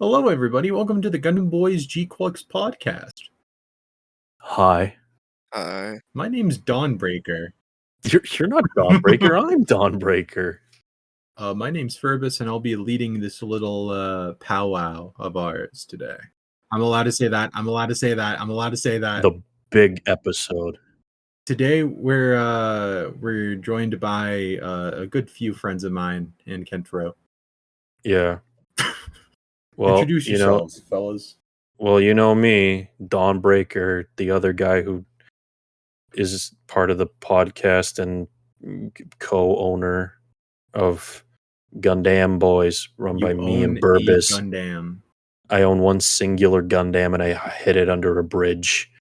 Hello, everybody. Welcome to the Gundam Boys GQuuuuuX podcast. Hi. My name's Dawnbreaker. You're not Dawnbreaker. I'm Dawnbreaker. My name's Furbus, and I'll be leading this little powwow of ours today. I'm allowed to say that. I'm allowed to say that. I'm allowed to say that. The big episode. Today we're joined by a good few friends of mine and Kentro. Yeah. Well, introduce yourselves, fellas. Well, you know me, Dawnbreaker, the other guy who is part of the podcast and co-owner of Gundam Boys, run by me and Burbus. Gundam. I own one singular Gundam, and I hid it under a bridge.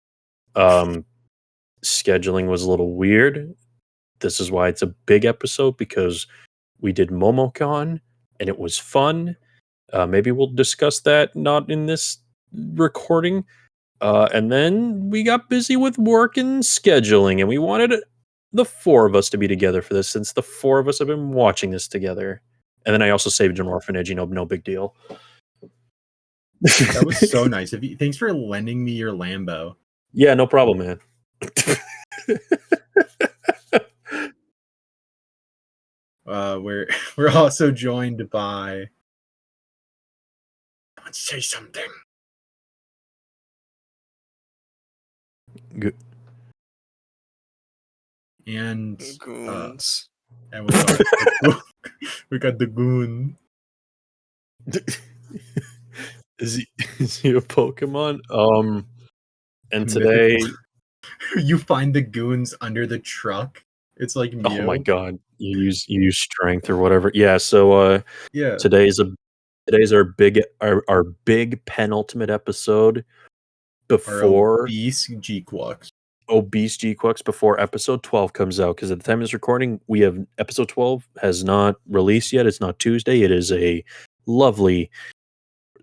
Scheduling was a little weird. This is why it's a big episode, because we did MomoCon, and it was fun. Maybe we'll discuss that not in this recording. And then we got busy with work and scheduling, and we wanted the four of us to be together for this, since the four of us have been watching this together. And then I also saved an orphanage, no big deal. That was so nice of you. Thanks for lending me your Lambo. Yeah, no problem, man. We're also joined by. Let's say something. Good. And Goons. And we got the Goon. Is he a Pokemon? And today you find the Goons under the truck. It's like Mew. Oh my god, you use strength or whatever. Yeah, so yeah. Today's our big penultimate episode before Obese GQuuuuuX. Obese GQuuuuuX, before episode 12 comes out, because at the time of this recording, we have episode 12 has not released yet. It's not Tuesday. It is a lovely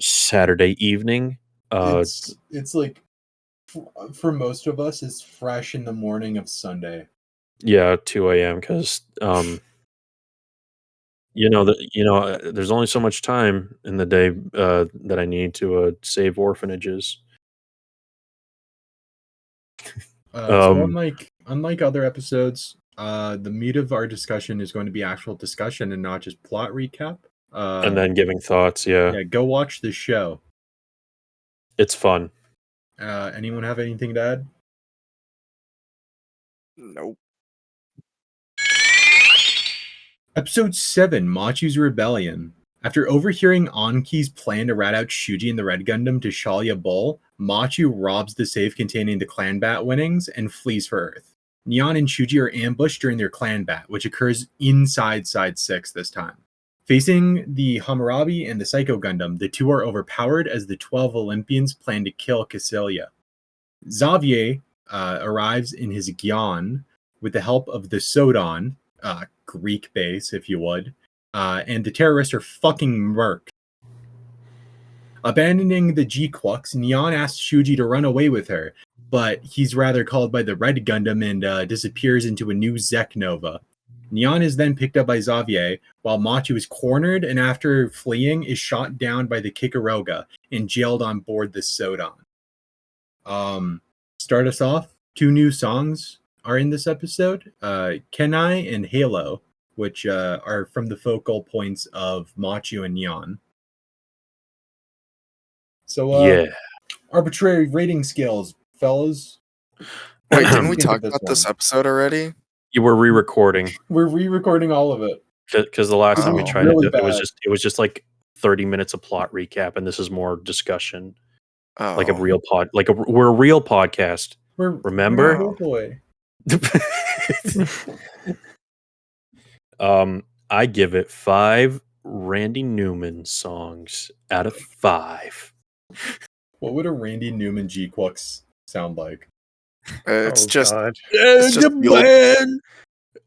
Saturday evening. It's like, for most of us, it's fresh in the morning of Sunday. Yeah, 2 a.m. because there's only so much time in the day that I need to save orphanages. So unlike other episodes, the meat of our discussion is going to be actual discussion and not just plot recap. And then giving thoughts. Yeah, go watch the show. It's fun. Anyone have anything to add? Nope. Episode 7, Machu's Rebellion. After overhearing Anki's plan to rat out Shuji and the Red Gundam to Shalia Bull, Machu robs the safe containing the clan bat winnings and flees for Earth. Nyaan and Shuji are ambushed during their clan bat, which occurs inside Side 6 this time. Facing the Hammurabi and the Psycho Gundam, the two are overpowered as the 12 Olympians plan to kill Cassilia. Xavier arrives in his Gyan with the help of the Sodon, Greek base, if you would, and the terrorists are fucking murked. Abandoning the GQuuuuuX, Nyaan asks Shuji to run away with her, but he's rather called by the Red Gundam and disappears into a new Zek Nova. Nyaan is then picked up by Xavier, while Machu is cornered and after fleeing is shot down by the Kikaroga and jailed on board the Sodon. Start us off, 2 new songs are in this episode, Kenai and Halo, which are from the focal points of Machu and Nyaan. So, arbitrary rating scales, fellas. Wait, didn't we talk about this episode already? You were re-recording. We're re-recording all of it. Because the last time we tried really it was just like 30 minutes of plot recap, and this is more discussion. Oh. Like a real we're a real podcast. Remember? Oh boy. I give it 5 Randy Newman songs out of 5. What would a Randy Newman GQuuuuuX sound like? It's just the the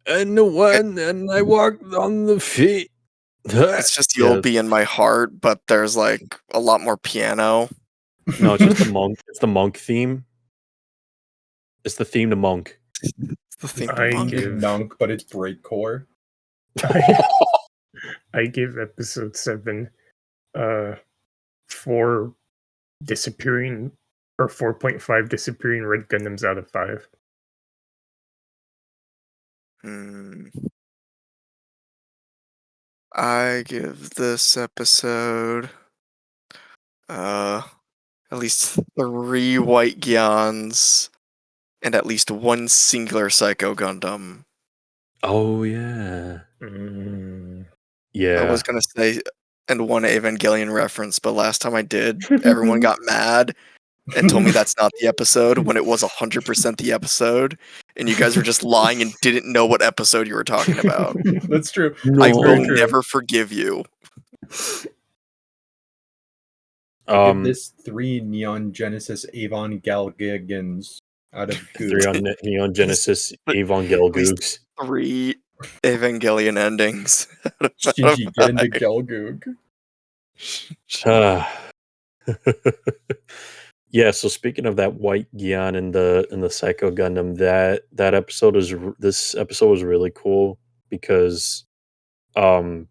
and the one, and I walked on the feet. It's just You'll Be in My Heart, but there's like a lot more piano. No, it's just the Monk. It's the Monk theme. It's the theme to Monk. It's the theme to Monk. Monk, but it's breakcore. I give episode 7 4 disappearing or 4.5 disappearing red Gundams out of 5. I give this episode at least 3 white Gyans and at least 1 singular Psycho Gundam. Oh yeah. Yeah. I was gonna say and 1 Evangelion reference, but last time I did, everyone got mad and told me that's not the episode when it was 100% the episode, and you guys were just lying and didn't know what episode you were talking about. That's true. No. I will true. never forgive you. I give this 3 Neon Genesis Evangelions out of 3 on Neon Genesis Evangelion. 3 Evangelion endings. Shinji, get into Gelgoog. Yeah, so speaking of that white Gyan in the Psycho Gundam, that episode this episode was really cool because the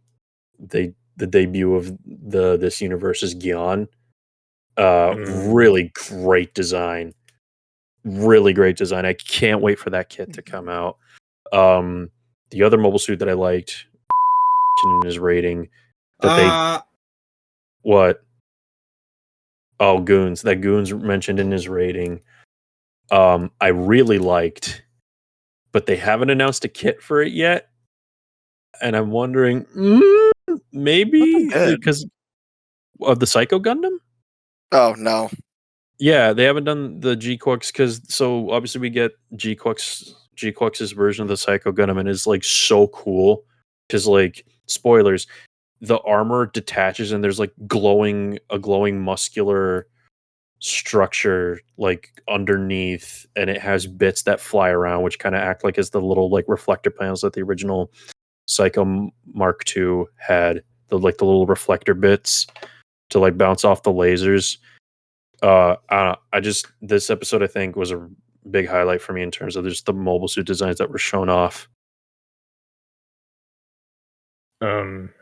debut of this universe's Gyan, really great design. Really great design. I can't wait for that kit to come out. The other mobile suit that I liked in his rating that what? Oh, Goons. That Goons mentioned in his rating. I really liked, but they haven't announced a kit for it yet. And I'm wondering, maybe because of the Psycho Gundam? Oh, no. Yeah, they haven't done the GQuuuuuX because so obviously we get GQuuuuuX's version of the Psycho Gundam and it's like so cool because like spoilers, the armor detaches and there's like a glowing muscular structure like underneath, and it has bits that fly around which kind of act like as the little like reflector panels that the original Psycho Mark II had, the little reflector bits to like bounce off the lasers. I don't know, this episode I think was a big highlight for me in terms of just the mobile suit designs that were shown off.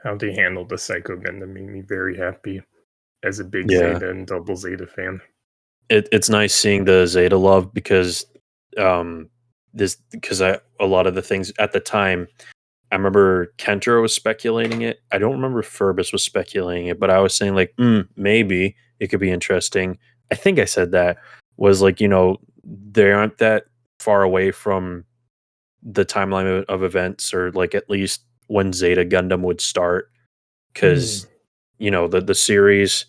How they handled the Psycho Gundam made me very happy as a big Yeah. Zeta and Double Zeta fan. It's nice seeing the Zeta love because a lot of the things at the time, I remember Kentaro was speculating it. I don't remember if Furbus was speculating it, but I was saying like, maybe it could be interesting. I think I said that was like, they aren't that far away from the timeline of events, or like at least when Zeta Gundam would start, because the series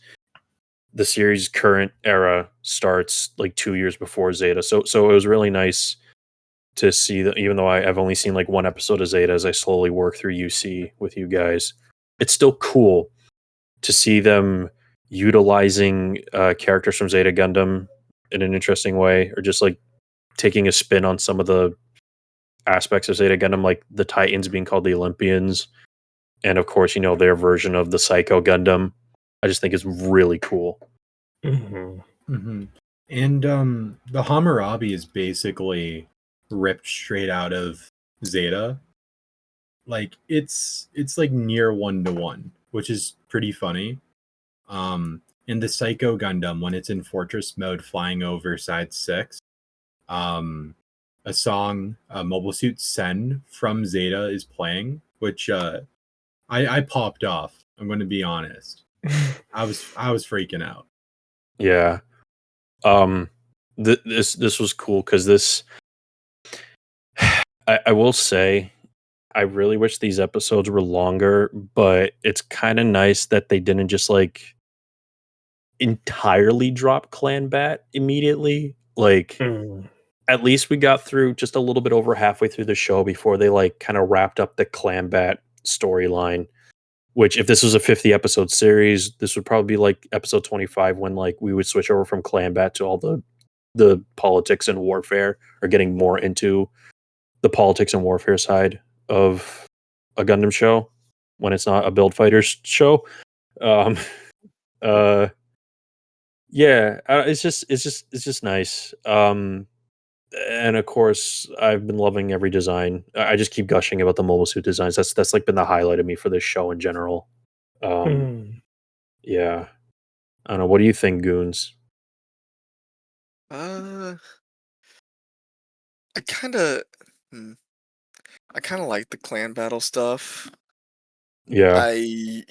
current era starts like 2 years before Zeta. So it was really nice to see that, even though I've only seen like 1 episode of Zeta as I slowly work through UC with you guys, it's still cool to see them utilizing characters from Zeta Gundam in an interesting way, or just like taking a spin on some of the aspects of Zeta Gundam, like the Titans being called the Olympians, and of course, their version of the Psycho Gundam. I just think it's really cool. And the Hammurabi is basically ripped straight out of Zeta. Like it's like near 1-to-1, which is pretty funny. In the Psycho Gundam, when it's in Fortress mode flying over Side 6, a song, Mobile Suit Sen from Zeta is playing, which I popped off. I'm going to be honest. I was freaking out. Yeah. This was cool because this, I will say, I really wish these episodes were longer, but it's kind of nice that they didn't just like entirely drop Clan Bat immediately. Like, at least we got through just a little bit over halfway through the show before they like kind of wrapped up the Clan Bat storyline. Which, if this was a 50 episode series, this would probably be like episode 25 when like we would switch over from Clan Bat to all the politics and warfare, or getting more into the politics and warfare side of a Gundam show when it's not a build fighters show. It's just nice. And of course, I've been loving every design. I just keep gushing about the mobile suit designs. That's like been the highlight of me for this show in general. Yeah. I don't know. What do you think, Goons? I kind of, I kind of like the clan battle stuff. Yeah. I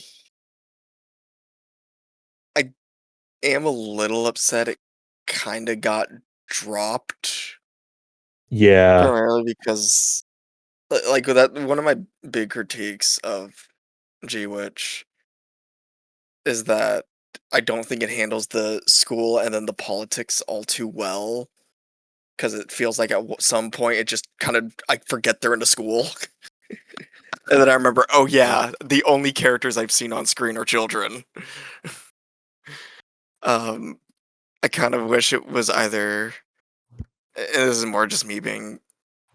am a little upset it kind of got dropped, Yeah. primarily because, like, that one of my big critiques of GWitch is that I don't think it handles the school and then the politics all too well. Because it feels like at some point it just kind of, I forget they're in a school. And then I remember, oh yeah, the only characters I've seen on screen are children. I kind of wish it was either, and this is more just me being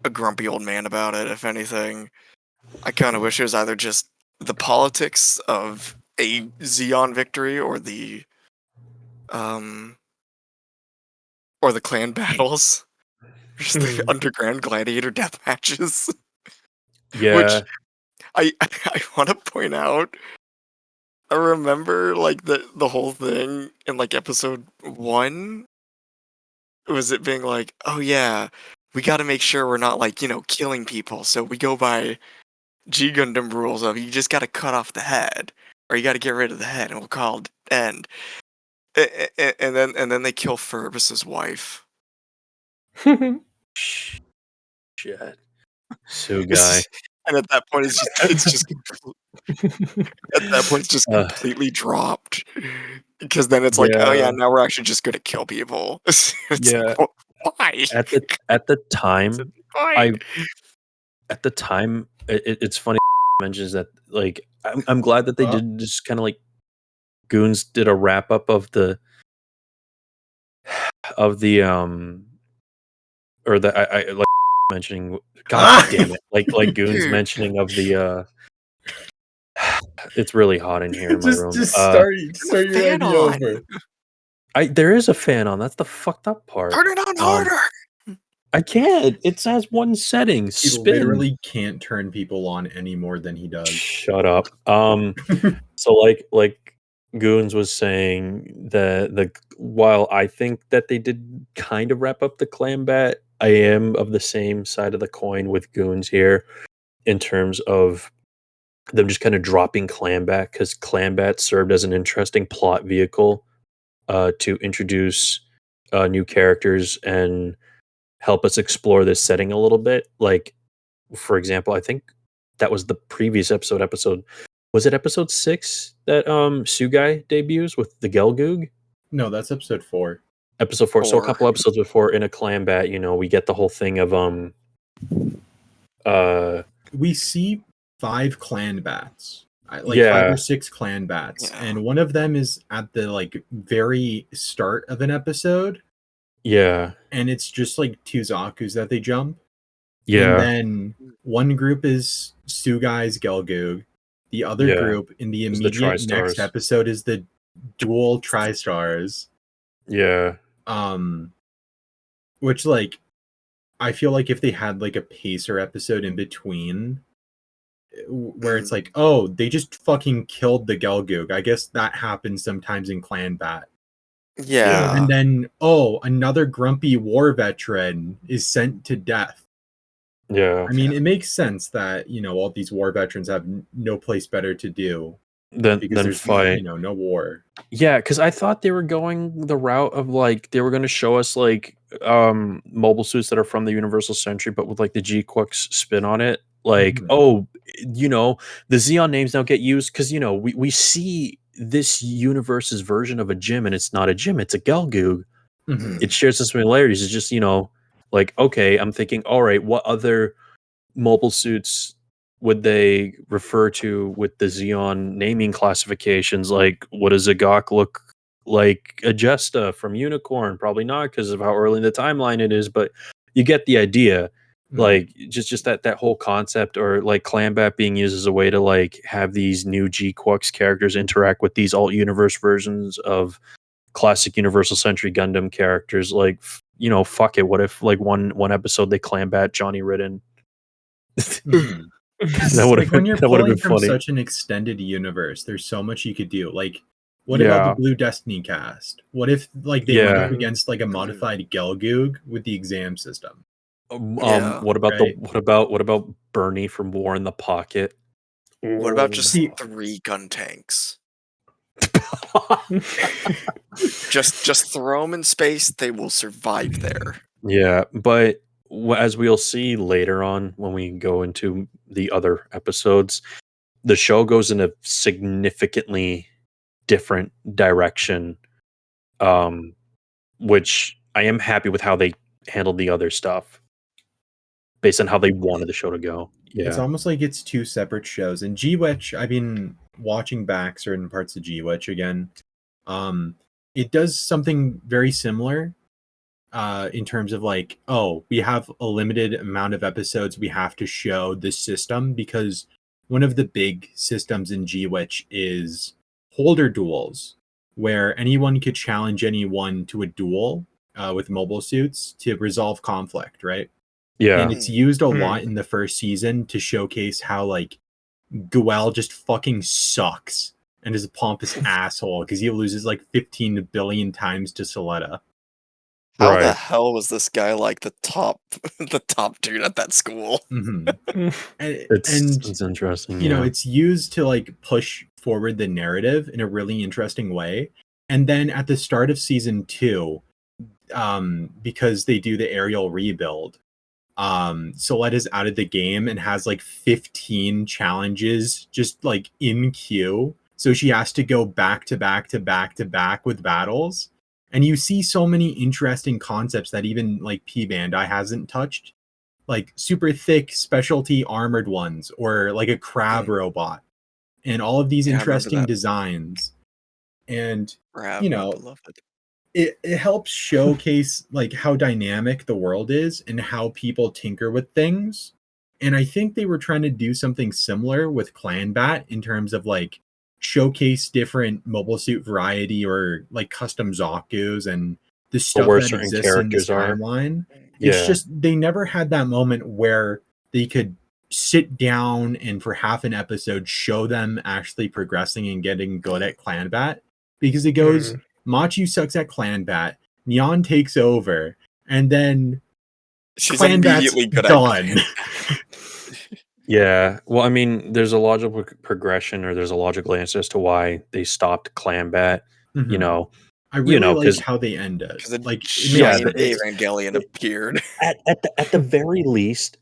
a grumpy old man about it, if anything. I kind of wish it was either just the politics of a Xeon victory um, or the clan battles. Just the underground gladiator death matches. Yeah. Which I want to point out, I remember like the whole thing in like episode 1 was it being like, oh yeah, we got to make sure we're not like, killing people. So we go by G Gundam rules of you just got to cut off the head or you got to get rid of the head and we'll call it end. And then they kill Furbus's wife. Shit. So guy. And at that point it's just at that point it's just completely dropped. Because then it's like, oh yeah, now we're actually just gonna kill people. It's Yeah. like, why? At the time, Why? it's funny mentions that like I'm glad that they did just kind of like Goons did a wrap up of the or the I like mentioning, god damn it, like Goons Dude. mentioning of the it's really hot in here in my room. Just start your fan idea on. over. There is a fan on. That's the fucked up part. Turn it on harder. I can't. It has one setting. He Spin. literally can't turn people on any more than he does. Shut up. So like Goons was saying the while I think that they did kind of wrap up the clan bat, I am of the same side of the coin with Goons here in terms of them just kind of dropping clan bat because clan bat served as an interesting plot vehicle to introduce new characters and help us explore this setting a little bit. Like, for example, I think that was the previous episode. Was it episode 6 that Sugai debuts with the Gelgoog? No, that's episode 4. Episode 4. So a couple episodes before in a clan bat, we get the whole thing of we see 5 clan bats. 5 or 6 clan bats. Yeah. And one of them is at the like very start of an episode. Yeah. And it's just like 2 Zakus that they jump. Yeah. And then one group is Sugai's Gelgoog. The other group in the immediate next episode is the dual Tri-Stars. Yeah. Which like I feel like if they had like a pacer episode in between where it's like, oh, they just fucking killed the Gelgoog. I guess that happens sometimes in Clan Bat. Yeah. And then, oh, another grumpy war veteran is sent to death. Yeah. I mean, it makes sense that, all these war veterans have no place better to do than there's fight. No war. Yeah, because I thought they were going the route of like they were going to show us like mobile suits that are from the Universal Century, but with like the GQuuuuuX spin on it. Like, the Xeon names now get used because we see this universe's version of a gym, and it's not a gym; it's a Gelgoog. It shares the similarities. It's just like, okay, I'm thinking, all right, what other mobile suits would they refer to with the Xeon naming classifications? Like, what does a Gawk look like? A Jesta from Unicorn? Probably not, because of how early in the timeline it is, but you get the idea. Like, just that whole concept, or like Clanbat being used as a way to like have these new GQuuuuuX characters interact with these alt universe versions of classic Universal Century Gundam characters. Like, fuck it. What if like one episode they Clanbat Johnny Ridden? That would like when you're that would have pulling been from funny. such an extended universe, there's so much you could do. Like What about the Yeah. Blue Destiny cast? What if like they went Yeah. up against like a modified Gelgoog with the exam system? Yeah. What about Right. what about Bernie from War in the Pocket? What about just See- 3 gun tanks? Just throw them in space; they will survive there. Yeah, but as we'll see later on when we go into the other episodes, the show goes in a significantly different direction, which I am happy with how they handled the other stuff based on how they wanted the show to go. It's Yeah. almost like it's two separate shows. And GWitch, I've been watching back certain parts of GWitch again. It does something very similar in terms of like, oh, we have a limited amount of episodes we have to show this system, because one of the big systems in GWitch is holder duels, where anyone could challenge anyone to a duel with mobile suits to resolve conflict, right? Yeah. And it's used a lot in the first season to showcase how like Goel just fucking sucks and is a pompous asshole because he loses like 15 billion times to Soletta. How the Right. hell was this guy like the top the top dude at that school? Mm-hmm. and It's interesting. you know, Yeah. it's used to like push forward the narrative in a really interesting way. And then at the start of season 2, because they do the aerial rebuild, Soletta's out of the game and has like 15 challenges just like in queue. So she has to go back to back to back to back with battles. And you see so many interesting concepts that even like P Bandai hasn't touched, like super thick specialty armored ones, or like a crab robot, and all of these Yeah, I remember interesting that. designs. And Crab, you my know, beloved. it helps showcase like how dynamic the world is and how people tinker with things. And I think they were trying to do something similar with Clanbat in terms of like showcase different mobile suit variety or like custom Zaku's and the stuff where that certain exists in this characters are. timeline. It's Yeah. just they never had that moment where they could sit down and for half an episode show them actually progressing and getting good at Clanbat, because it goes Machu sucks at Clanbat, Nyaan takes over, and then She's Clanbat's immediately good done. Yeah. Well, I mean, there's a logical progression, or there's a logical answer as to why they stopped Clanbat. You Mhm. know, I really like 'cause- how they end it. because a Like, giant it's- Evangelion appeared. at the very least,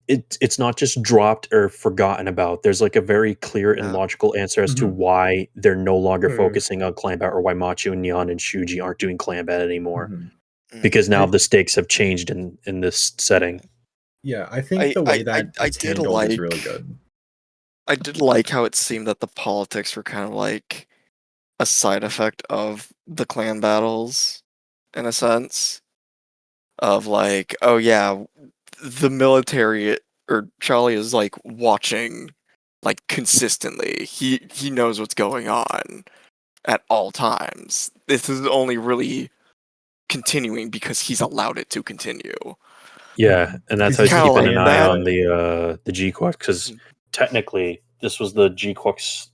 it's not just dropped or forgotten about. There's like a very clear and Yeah. logical answer as to Mhm. why they're no longer focusing on Clanbat, or why Machu and Nyaan and Shuji aren't doing Clanbat anymore. Mhm. Because now the stakes have changed in this setting. Yeah, I think the way that I it's did handled is like- really good. I did like how it seemed that the politics were kind of like a side effect of the clan battles, in a sense. Of like, oh yeah, the military or Charlie is like watching like consistently. He knows what's going on at all times. This is only really continuing because he's allowed it to continue. Yeah, and that's how Because he's kinda keeping like an eye that. on the GQuuuuuuX, because technically this was the GQuuuuuX,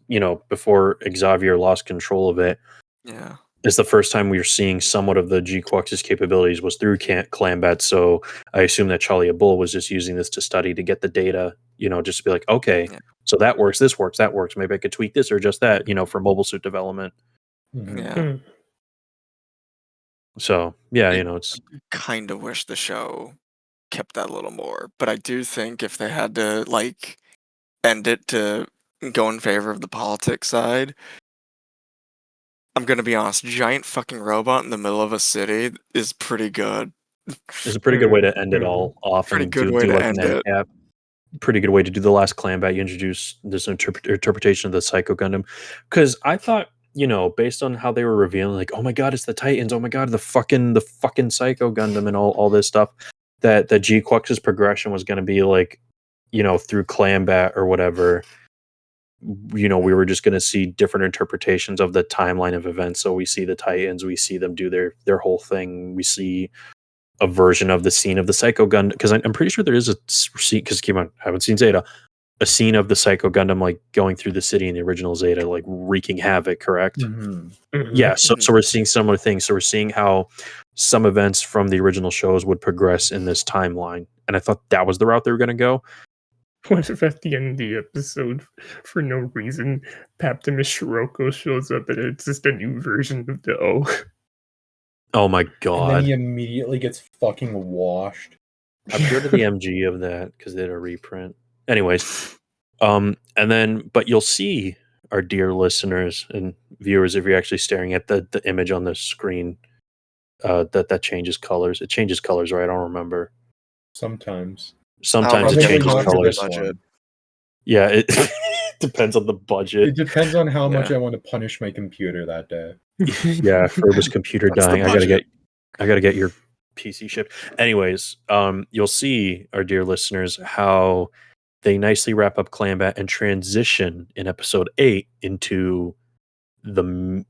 before Xavier lost control of it. Yeah. It's the first time we were seeing somewhat of the GQuuuuuuX's capabilities was through Clanbat. So I assume that Charlie Bull was just using this to study, to get the data, just to be like, okay, Yeah. so that works, this works, that works. Maybe I could tweak this or just that, for mobile suit development. Mhm. Yeah. So yeah, It- it's Kind of wish the show kept that a little more, but I do think if they had to like bend it to go in favor of the politics side, I'm gonna be honest, giant fucking robot in the middle of a city is pretty good. it's a pretty good way to end it all off, Pretty and good do way to like end an end it. cap. Pretty good way to do the last Clanbat. You introduce this interpretation of the Psycho Gundam, because I thought, based on how they were revealing, like, oh my god, it's the Titans, oh my god, the fucking Psycho Gundam, and all this stuff, that the GQuuuuuuX's progression was going to be like, through Clanbat or whatever. We were just going to see different interpretations of the timeline of events. So we see the Titans, we see them do their whole thing, we see a version of the scene of the Psycho Gun, because I'm pretty sure there is a scene, because keep on, I haven't seen Zeta, a scene of the Psycho Gundam like going through the city in the original Zeta, like wreaking havoc, correct? Mhm. Yeah, so we're seeing similar things. So we're seeing how some events from the original shows would progress in this timeline. And I thought that was the route they were going to go. What if at the end of the episode, for no reason, Paptimus Shiroko shows up and it's just a new version of the O? Oh my And then god. he immediately gets fucking washed. I've heard of the MG of that because they had a reprint. Anyways, and then, but you'll see, our dear listeners and viewers, if you're actually staring at the image on the screen, that changes colors. It changes colors, right? I don't remember. Sometimes. Sometimes it Probably changes not for colors. this budget. Yeah, it depends on the budget. It depends on how much Yeah. I want to punish my computer that day. Yeah, Ferber's computer That's the dying. I gotta budget. get your PC shipped. Anyways, you'll see, our dear listeners, how they nicely wrap up Clanbat and transition in episode 8 into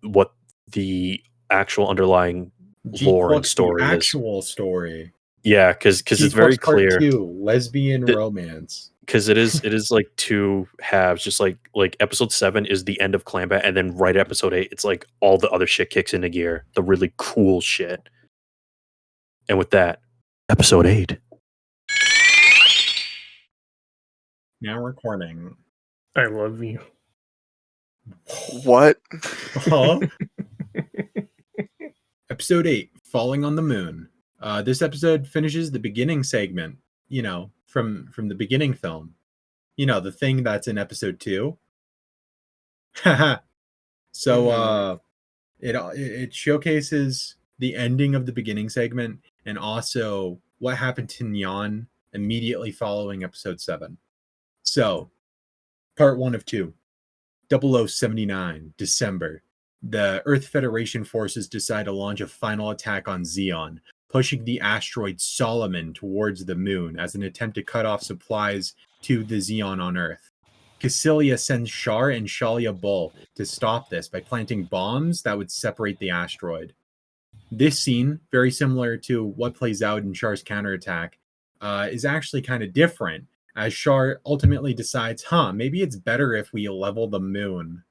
what the actual underlying lore and GQuuuuuuX, the story is. actual story. Yeah, because it's very GQuuuuuuX Part clear. 2, lesbian that- romance. Because it is like two halves, just like episode 7 is the end of Clanbat, and then right at episode 8, it's like all the other shit kicks into gear, the really cool shit. And with that, episode 8. Now recording. I love you. What? Huh? Episode 8, Falling on the Moon. This episode finishes the beginning segment, you know, from the beginning film. You know, the thing that's in episode 2. So it showcases the ending of the beginning segment and also what happened to Nyaan immediately following episode 7. So, part 1 of 2. 0079, December. The Earth Federation forces decide to launch a final attack on Zeon, pushing the asteroid Solomon towards the moon as an attempt to cut off supplies to the Zeon on Earth. Cassilia sends Shar and Shalia Bull to stop this by planting bombs that would separate the asteroid. This scene, very similar to what plays out in Shar's counterattack, is actually kind of different, as Shar ultimately decides, maybe it's better if we level the moon.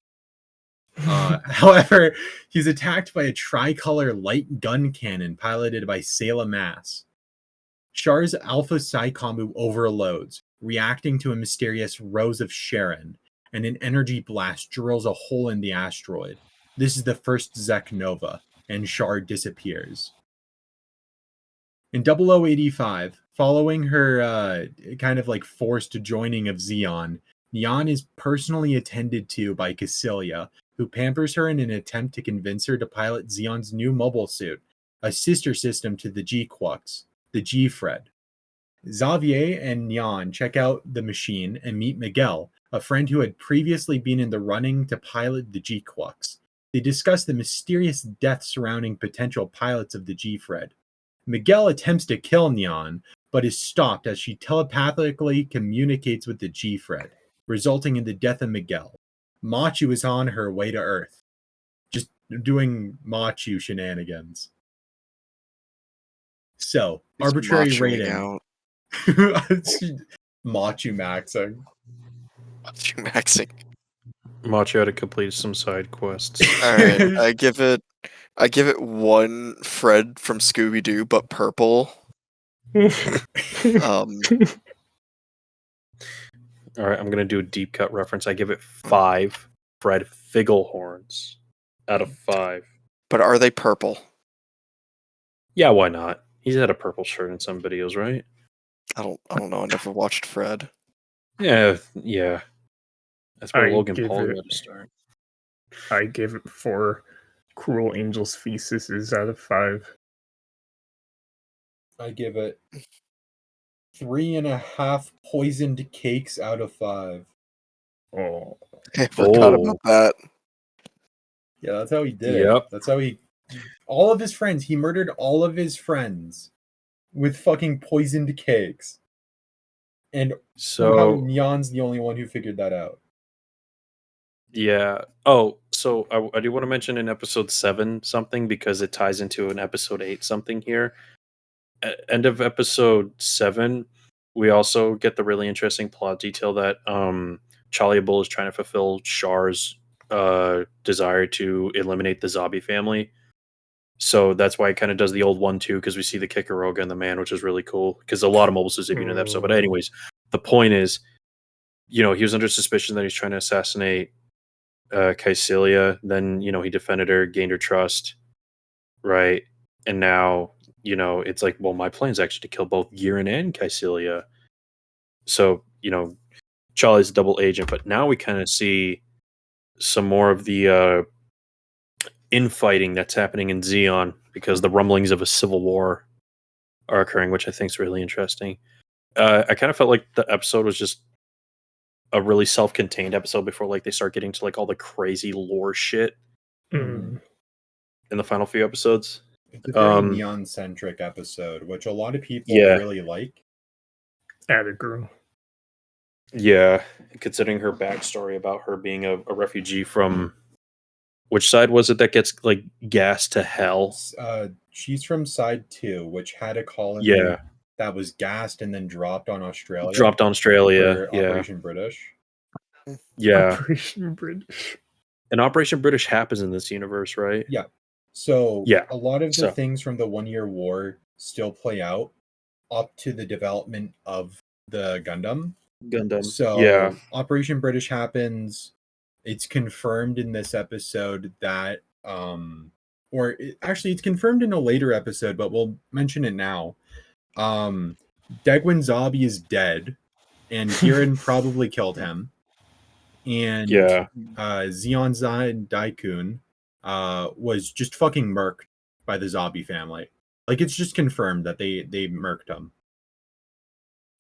However, he's attacked by a tricolor light gun cannon piloted by Sayla Mass. Shar's Alpha Psi combo overloads, reacting to a mysterious Rose of Sharon, and an energy blast drills a hole in the asteroid. This is the first Zek Nova, and Shar disappears. In 0085, following her kind of like forced joining of Zeon, Nyaan is personally attended to by Cassilia, who pampers her in an attempt to convince her to pilot Zeon's new mobile suit, a sister system to the GQuuuuuX, the G-Fred. Xavier and Nyaan check out the machine and meet Miguel, a friend who had previously been in the running to pilot the GQuuuuuX. They discuss the mysterious death surrounding potential pilots of the G-Fred. Miguel attempts to kill Nyaan, but is stopped as she telepathically communicates with the G-Fred, resulting in the death of Miguel. Machu is on her way to Earth, just doing Machu shenanigans. So, He's arbitrary machoing rating. out. Machu maxing. Machu maxing. Macho had to complete some side quests. All right, I give it one Fred from Scooby Doo, but purple. Um, All right, I'm gonna do a deep cut reference. I give it 5 Fred Figglehorns out of 5. but are they purple? Yeah, why not? He's had a purple shirt in some videos, right? I don't know. I never watched Fred. Yeah. That's where I Logan give Paul it- got to start. I give it 4 Cruel Angel's Feces out of 5. I give it 3.5 poisoned cakes out of 5. Oh, I forgot Oh. about that. Yeah, that's how he did it. Yep. That's how all of his friends, he murdered all of his friends with fucking poisoned cakes. And somehow So Nyan's the only one who figured that out. yeah. Oh, so I do want to mention in episode 7 something because it ties into an episode 8 something here. End of episode 7, we also get the really interesting plot detail that Charlie Bull is trying to fulfill Char's desire to eliminate the zombie family. So that's why it kind of does the old 1-2, because we see the Kikaroga and the man, which is really cool, because a lot of mobile suits debut in the episode. But anyways, the point is, he was under suspicion that he's trying to assassinate Caecilia. Then, he defended her, gained her trust, right? And now, it's like, well, my plan is actually to kill both Giran and Caecilia. So, Charlie's a double agent, but now we kind of see some more of the infighting that's happening in Zeon, because the rumblings of a civil war are occurring, which I think is really interesting. I kind of felt like the episode was just a really self-contained episode before they start getting to all the crazy lore shit in the final few episodes. It's a very neon-centric episode, which a lot of people really like. Atta-girl. Yeah, considering her backstory about her being a refugee from... Which side was it that gets gassed to hell? She's from side 2, which had a colony that was gassed and then dropped on Australia. For Operation British. Yeah. Operation British. And Operation British happens in this universe, right? Yeah. So a lot of the things from the 1 Year War still play out up to the development of the Gundam. So Operation British happens. It's confirmed in this episode that it's confirmed in a later episode, but we'll mention it now. Degwin Zabi is dead, and Giran probably killed him. And Zeon Zai Daikun was just fucking murked by the Zabi family. It's just confirmed that they murked him.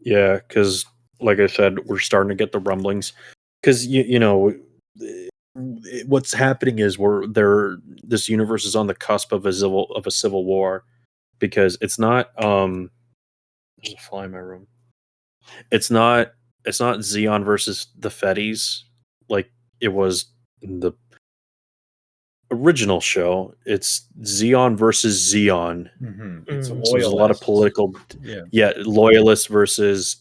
Yeah, because like I said, we're starting to get the rumblings. Because what's happening is this universe is on the cusp of a civil war, because it's not there's a fly in my room. It's not Zeon versus the Fetties like it was in the original show. It's Zeon versus Zeon. It's So there's a lot of political loyalists versus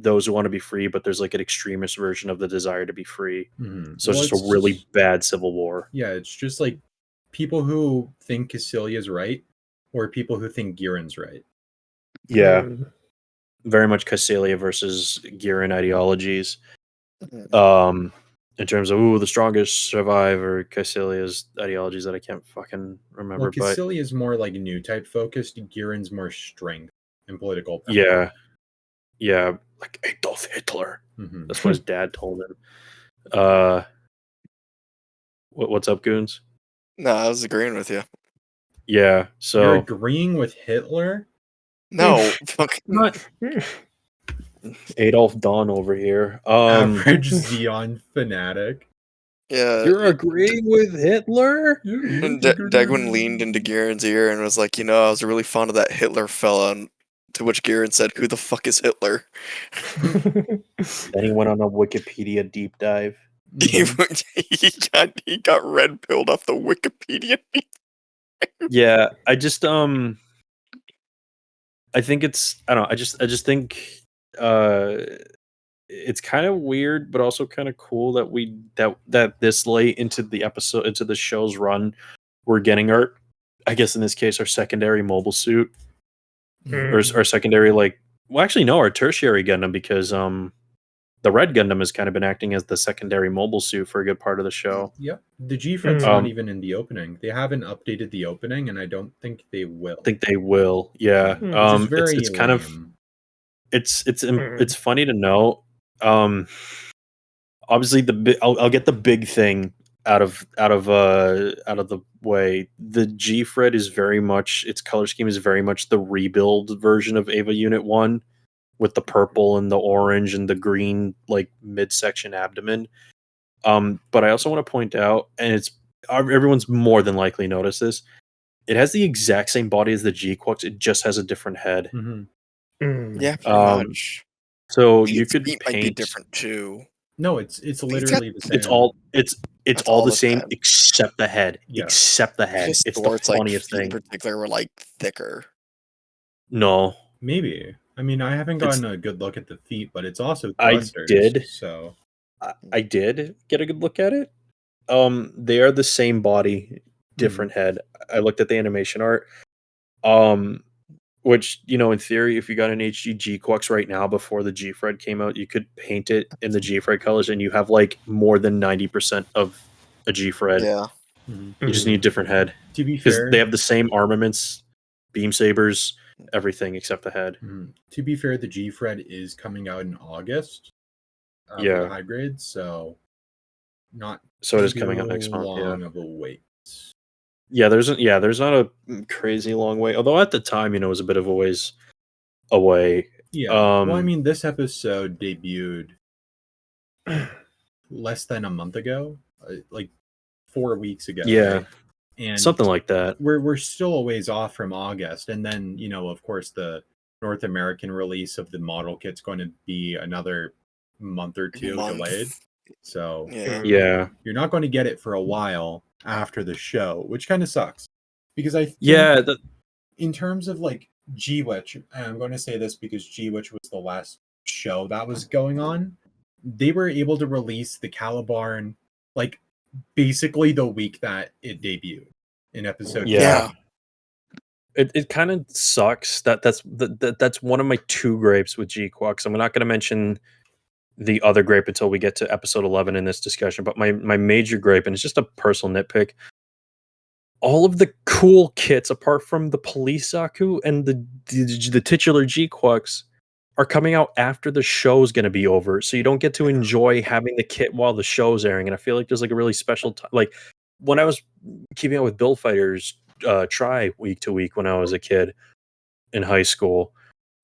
those who want to be free, but there's an extremist version of the desire to be free. So it's just a really bad civil war. Yeah, it's just people who think Caecilia's right or people who think Giran's right. Yeah. Very much Caecilia versus Giran ideologies. In terms of the strongest survive, or Caecilia's ideologies that I can't fucking remember. Well, Caecilia is more new type focused. Giran's more strength and political power. Yeah, like Adolf Hitler. That's what his dad told him. What's up, Goons? No, I was agreeing with you. Yeah, so you're agreeing with Hitler? No, fuck. Adolf Dawn over here. Average Zeon fanatic. Yeah, you're agreeing with Hitler? And Degwin leaned into Giran's ear and was like, I was really fond of that Hitler fella. And to which Giran said, "Who the fuck is Hitler?" Then he went on a Wikipedia deep dive. He got red pilled off the Wikipedia. Yeah, I just I think it's I don't know. I just think it's kind of weird, but also kind of cool that that this late into the show's run, we're getting our in this case our secondary mobile suit. Or our secondary, our tertiary Gundam, because the Red Gundam has kind of been acting as the secondary mobile suit for a good part of the show. Yep. The G-Fred's not even in the opening. They haven't updated the opening, and I don't think they will. Yeah. Which is very it's kind of it's funny to know. Obviously I'll get the big thing out of the way. The G-Fred is very much, its color scheme is very much the rebuild version of Ava Unit 1, with the purple and the orange and the green midsection abdomen. But I also want to point out, and everyone's more than likely noticed this, it has the exact same body as the GQuuuuuuX, it just has a different head. Yeah, pretty much. So you could paint might be different too. No, it's literally the same. It's all the same except the head. Yeah. Except the head. It's the funniest thing. In particular, were thicker. No, maybe I mean, I haven't It's- gotten a good look at the feet, but it's also I thrusters. did. So I did get a good look at it. They are the same body, different head. I looked at the animation art. Which, in theory, if you got an HD GQuuuuuX right now before the G-Fred came out, you could paint it in the G-Fred colors and you have like more than 90% of a G-Fred. Yeah. Mhm. You just need a different head. To be Because fair, they have the same armaments, beam sabers, everything except the head. To be fair, the G-Fred is coming out in August for Yeah. the high grade, so not So it is too coming out next month. Yeah. long of a wait. Yeah, there's not a crazy long way. Although at the time, it was a bit of a ways away. Yeah. Well, I mean, this episode debuted less than a month ago, like 4 weeks ago. Yeah. Right? And Something like that. we're still a ways off from August, and then of course, the North American release of the model kit's going to be another month or two delayed. So Yeah. you're not going to get it for a while after the show, which kind of sucks. Because I think Yeah. in terms of like G-Witch, and I'm going to say this because G-Witch was the last show that was going on, they were able to release the Calibarn like basically the week that it debuted in episode. Yeah. It kind of sucks that's one of my two gripes with GQuuuuuX. I'm not going to mention the other gripe until we get to episode 11 in this discussion, but my major gripe, and it's just a personal nitpick, all of the cool kits apart from the police Zaku and the titular GQuuuuuX are coming out after the show's going to be over, so you don't get to enjoy having the kit while the show's airing. And I feel like there's like a really special time, like when I was keeping up with Build Fighters try week to week when I was a kid in high school.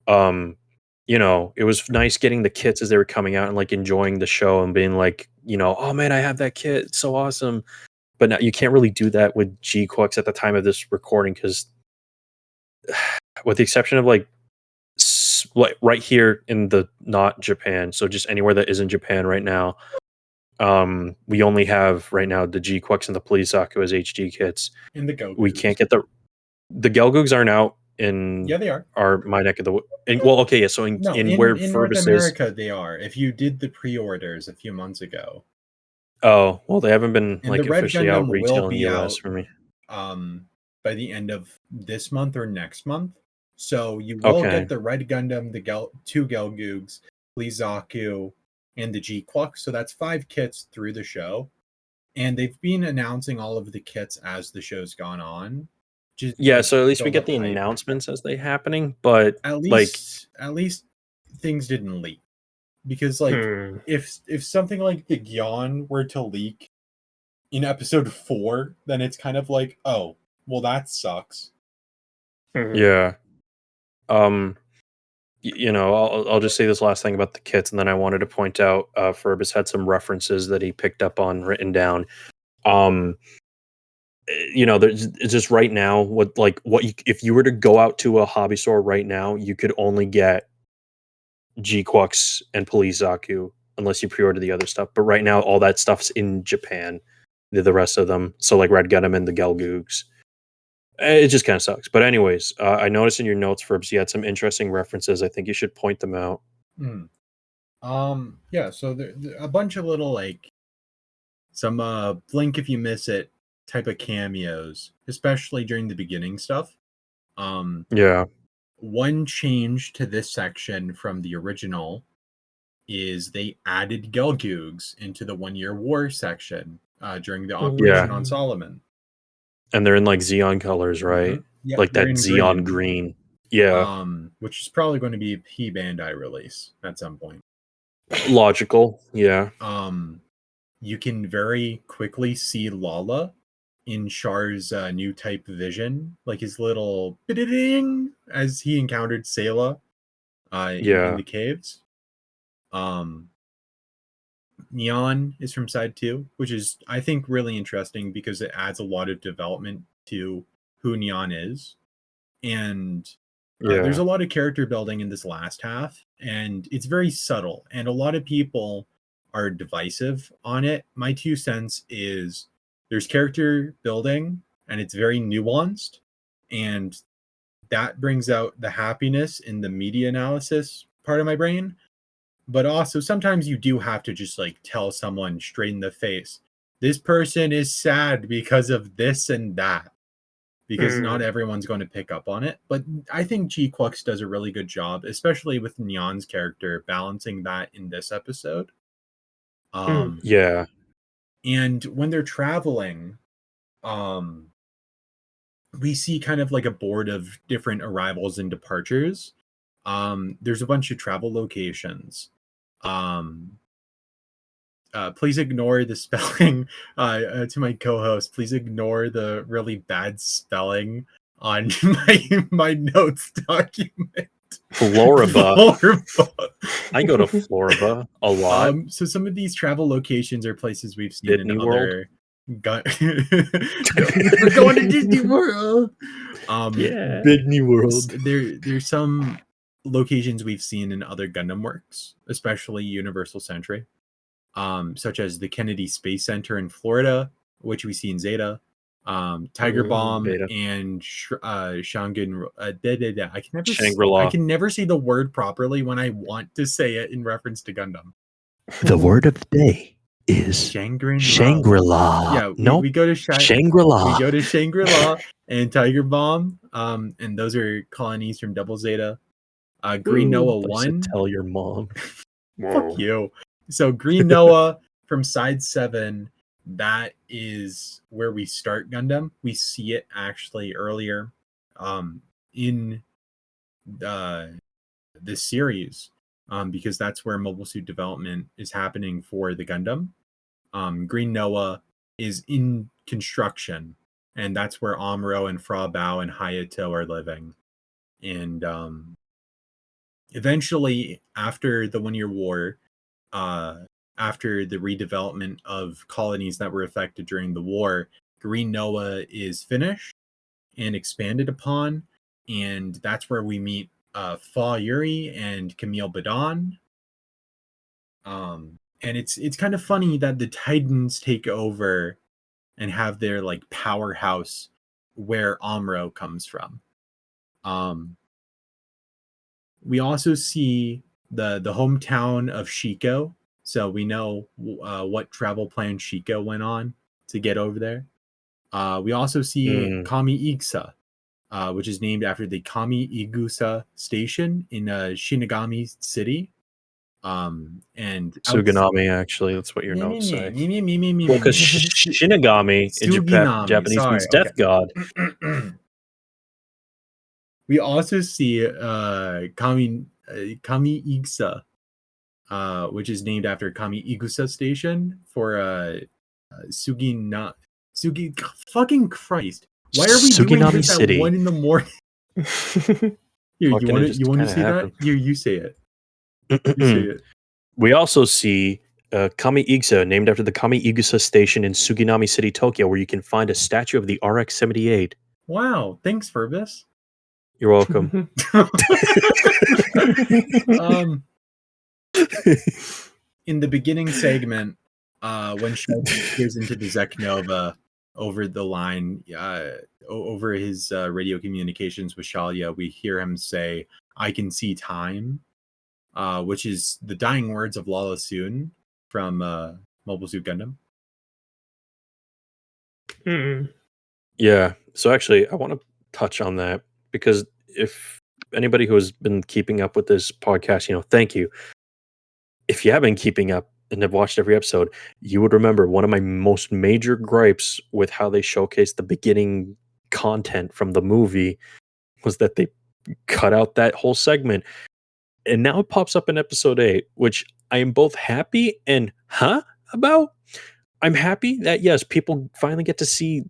It was nice getting the kits as they were coming out and like enjoying the show and being like, oh man, I have that kit, it's so awesome. But now you can't really do that with GQuuuuuX at the time of this recording, because with the exception of like right here in the not Japan, so just anywhere that isn't Japan right now, we only have right now the GQuuuuuX and the Police Zaku as HD kits. In the Go. We can't get the Gelgoogs aren't out in Yeah, they are. my neck of the well, okay, yeah. So in where in Furbus North is, America, they are. If you did the pre-orders a few months ago, oh well, they haven't been and like the Red officially out Gundam retail will in the be US out for me. by the end of this month or next month. So you will Okay. get the Red Gundam, the two Gelgoogs, Please Zaku, and the GQuuuuuX. So that's 5 kits through the show. And they've been announcing all of the kits as the show's gone on. Yeah, so at least we build get up the hype. announcements as they happening, but At like least things didn't leak. Because like if something like the Gyan were to leak in episode 4, then it's kind of like, oh, well, that sucks. yeah. I'll just say this last thing about the kits, and then I wanted to point out Furbus had some references that he picked up on written down. There's it's just right now if you were to go out to a hobby store right now, you could only get GQuuuuuX and Police Zaku unless you pre-order the other stuff. But right now, all that stuff's in Japan. The rest of them, so like Red Gundam and the Gelgoogs. It just kind of sucks. But anyways, I noticed in your notes, Furbs, you had some interesting references. I think you should point them out. Yeah, so there a bunch of little like some blink if you miss it type of cameos, especially during the beginning stuff. Yeah. One change to this section from the original is they added Gelgoogs into the 1 Year War section during the operation on Solomon. And they're in like Xeon colors, right? Yeah, like that they're in Xeon green. Yeah. Which is probably going to be a P Bandai release at some point. Logical. Yeah. You can very quickly see Lala in Char's new type vision, like his little ding as he encountered Sayla in the caves. Nyaan is from side 2, which is, I think, really interesting because it adds a lot of development to who Nyaan is. And there's a lot of character building in this last half, and it's very subtle. And a lot of people are divisive on it. My 2 cents is there's character building, and it's very nuanced, and that brings out the happiness in the media analysis part of my brain. But also sometimes you do have to just like tell someone straight in the face, this person is sad because of this and that, because not everyone's going to pick up on it. But I think GQuuuuuuX does a really good job, especially with Nyan's character, balancing that in this episode. Yeah. And when they're traveling, we see kind of like a board of different arrivals and departures. There's a bunch of travel locations. Please ignore the spelling to my co-host. Please ignore the really bad spelling on my notes document. Florida. I go to Florida a lot. So some of these travel locations are places we've seen Disney in World? other. We're going to Disney World. Yeah. Disney World. There's some locations we've seen in other Gundam works, especially Universal Century, such as the Kennedy Space Center in Florida, which we see in Zeta, Tiger Bomb, Beta. and Shangun. Shangri-La. I can never say the word properly when I want to say it in reference to Gundam. The word of the day is Shangri-La. Yeah, no, we go to Shangri-La. We go to Shangri-La and Tiger Bomb, and those are colonies from Double Zeta. Green Noah I said 1. tell your mom. Fuck you. So Green Noah from side 7, that is where we start Gundam. We see it actually earlier in this series, because that's where mobile suit development is happening for the Gundam. Green Noah is in construction, and that's where Amuro and Fra Bao and Hayato are living. And eventually, after the 1 Year War, after the redevelopment of colonies that were affected during the war, Green Noah is finished and expanded upon, and that's where we meet Fa Yuri and Camille Badon. And it's kind of funny that the Titans take over and have their like powerhouse where Amuro comes from. We also see the hometown of Shiko, so we know what travel plan Shiko went on to get over there. We also see Kami Igusa, which is named after the Kami Igusa station in Shinigami City. And Suganami, actually, that's what your notes say. Well, Because Shinigami is Suginami, Japanese sorry, means death god. We also see Kami Igusa, which is named after Kami Igusa Station for fucking Christ. Why are we doing Suginami this City. at 1 a.m? Here, you want to see happen. that? Here, you say it. You say it. We also see Kami Igusa, named after the Kami Igusa station in Suginami City, Tokyo, where you can find a statue of the RX-78. Wow, thanks, Furbus. You're welcome. In the beginning segment, when Sheldon goes into the Zeknova over the line, over his radio communications with Shalia, we hear him say, "I can see time," which is the dying words of Lala Soon from Mobile Suit Gundam. Yeah. So actually, I want to touch on that because if anybody who has been keeping up with this podcast, thank you. If you have been keeping up and have watched every episode, you would remember one of my most major gripes with how they showcased the beginning content from the movie was that they cut out that whole segment. And now it pops up in episode 8, which I am both happy and about. I'm happy that, yes, people finally get to see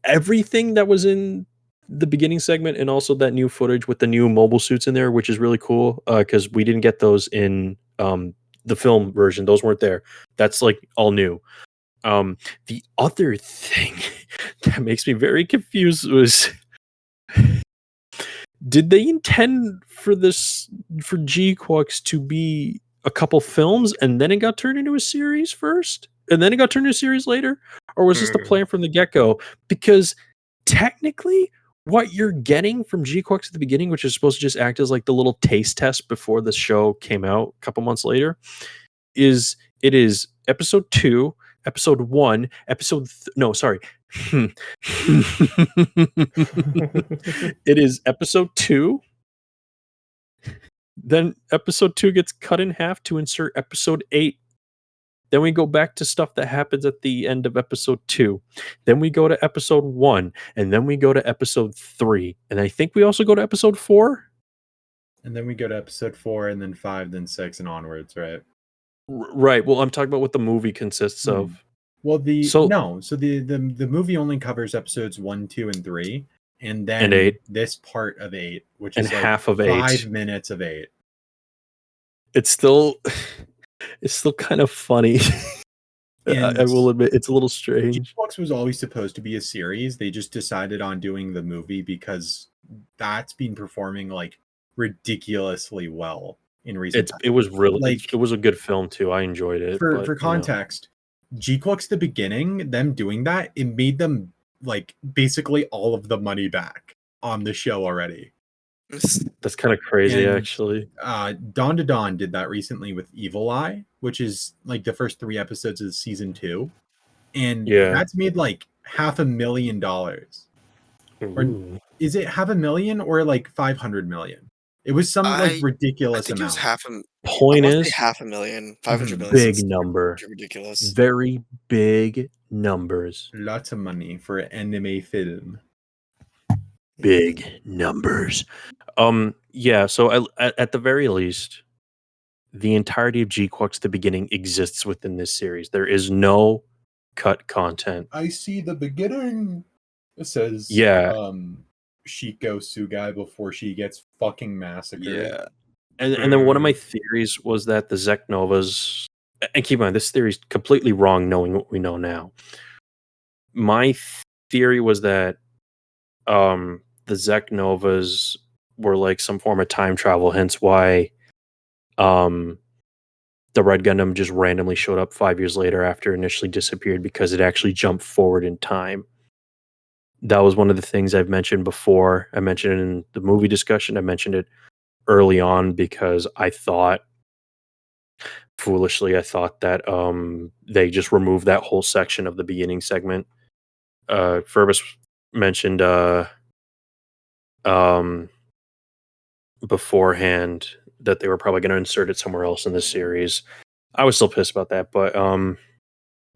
everything that was in the beginning segment and also that new footage with the new mobile suits in there, which is really cool because we didn't get those in the film version. Those weren't there. That's like all new. The other thing that makes me very confused was, did they intend for GQuuuuuuX to be a couple films and then it got turned into a series first and then it got turned into a series later? Or was this the plan from the get-go? Because technically what you're getting from GQuuuuuX at the beginning, which is supposed to just act as like the little taste test before the show came out a couple months later, is episode 2, episode 1, no, sorry. It is episode 2. Then episode 2 gets cut in half to insert episode 8. Then we go back to stuff that happens at the end of episode 2. Then we go to episode 1, and then we go to episode 3. And I think we also go to episode 4. And then we go to episode 4, and then 5, then 6, and onwards, right? Right. Well, I'm talking about what the movie consists of. Well, So- the movie only covers episodes 1, 2, and 3, and then 8. this part of 8, which And is like half of 8. 5 minutes of 8. It's still kind of funny. I And will admit it's a little strange. GQuuuuuX was always supposed to be a series. They just decided on doing the movie because that's been performing like ridiculously well in recent times. It was really Like- it was a good film too. I enjoyed it. For but, context, GQuuuuuX the beginning, them doing that, it made them like basically all of the money back on the show already. that's kind of crazy, And- actually. Dawn to Dawn did that recently with Evil Eye, which is like the first 3 episodes of season 2, and Yeah. that's made like $500,000. Ooh. Is it $500,000 or like 500,000,000? It was some like I ridiculous think it was amount. Point I is, wanna say $500,000, 500,000,000. big is number, ridiculous. very big numbers, Lots of money for an anime film. big numbers. Yeah. So at the very least, the entirety of GQuuuuuX the beginning exists within this series. There is no cut content. I see the beginning. It says, Yeah. Shiko Sugai before she gets fucking massacred. Yeah. And then one of my theories was that the Zek Novas, and keep in mind, this theory is completely wrong knowing what we know now. My theory was that the Zek Novas were like some form of time travel, hence why the Red Gundam just randomly showed up 5 years later after it initially disappeared because it actually jumped forward in time. That was one of the things I've mentioned before. I mentioned it in the movie discussion. I mentioned it early on because I thought, foolishly, that they just removed that whole section of the beginning segment. Furbus mentioned beforehand that they were probably going to insert it somewhere else in the series. I was still pissed about that, but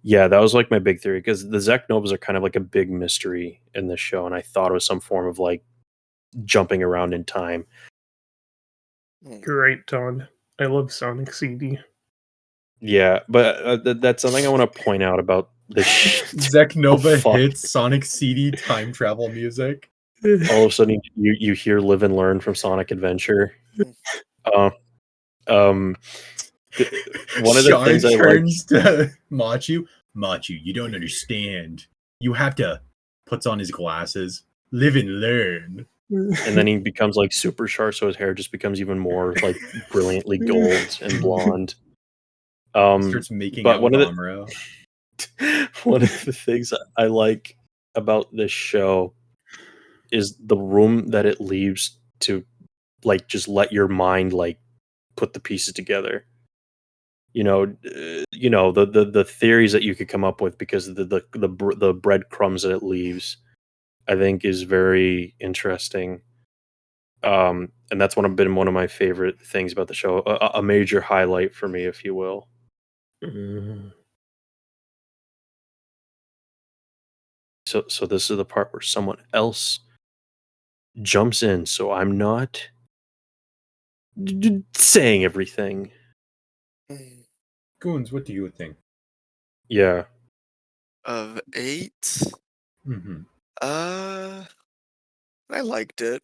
yeah, that was like my big theory because the Zek Novas are kind of like a big mystery in this show, and I thought it was some form of like jumping around in time. You're right, Todd. I love Sonic CD. Yeah, but that's something I want to point out about this. Zek Nova fuck. hits Sonic CD time travel music. All of a sudden, you hear "Live and Learn" from Sonic Adventure. One of the Char things I like. turns to Machu. Machu, you don't understand. You have to. Puts on his glasses. Live and learn. And then he becomes like super sharp, so his hair just becomes even more like brilliantly gold and blonde. Starts making but out one with of the- Amuro. One of the things I like about this show is the room that it leaves to like just let your mind like put the pieces together. The theories that you could come up with because of the breadcrumbs that it leaves, I think is very interesting. And that's been one of my favorite things about the show, a major highlight for me, if you will. So this is the part where someone else jumps in, so I'm not saying everything. Goons, what do you think? Yeah. Of 8, Mm-hmm. I liked it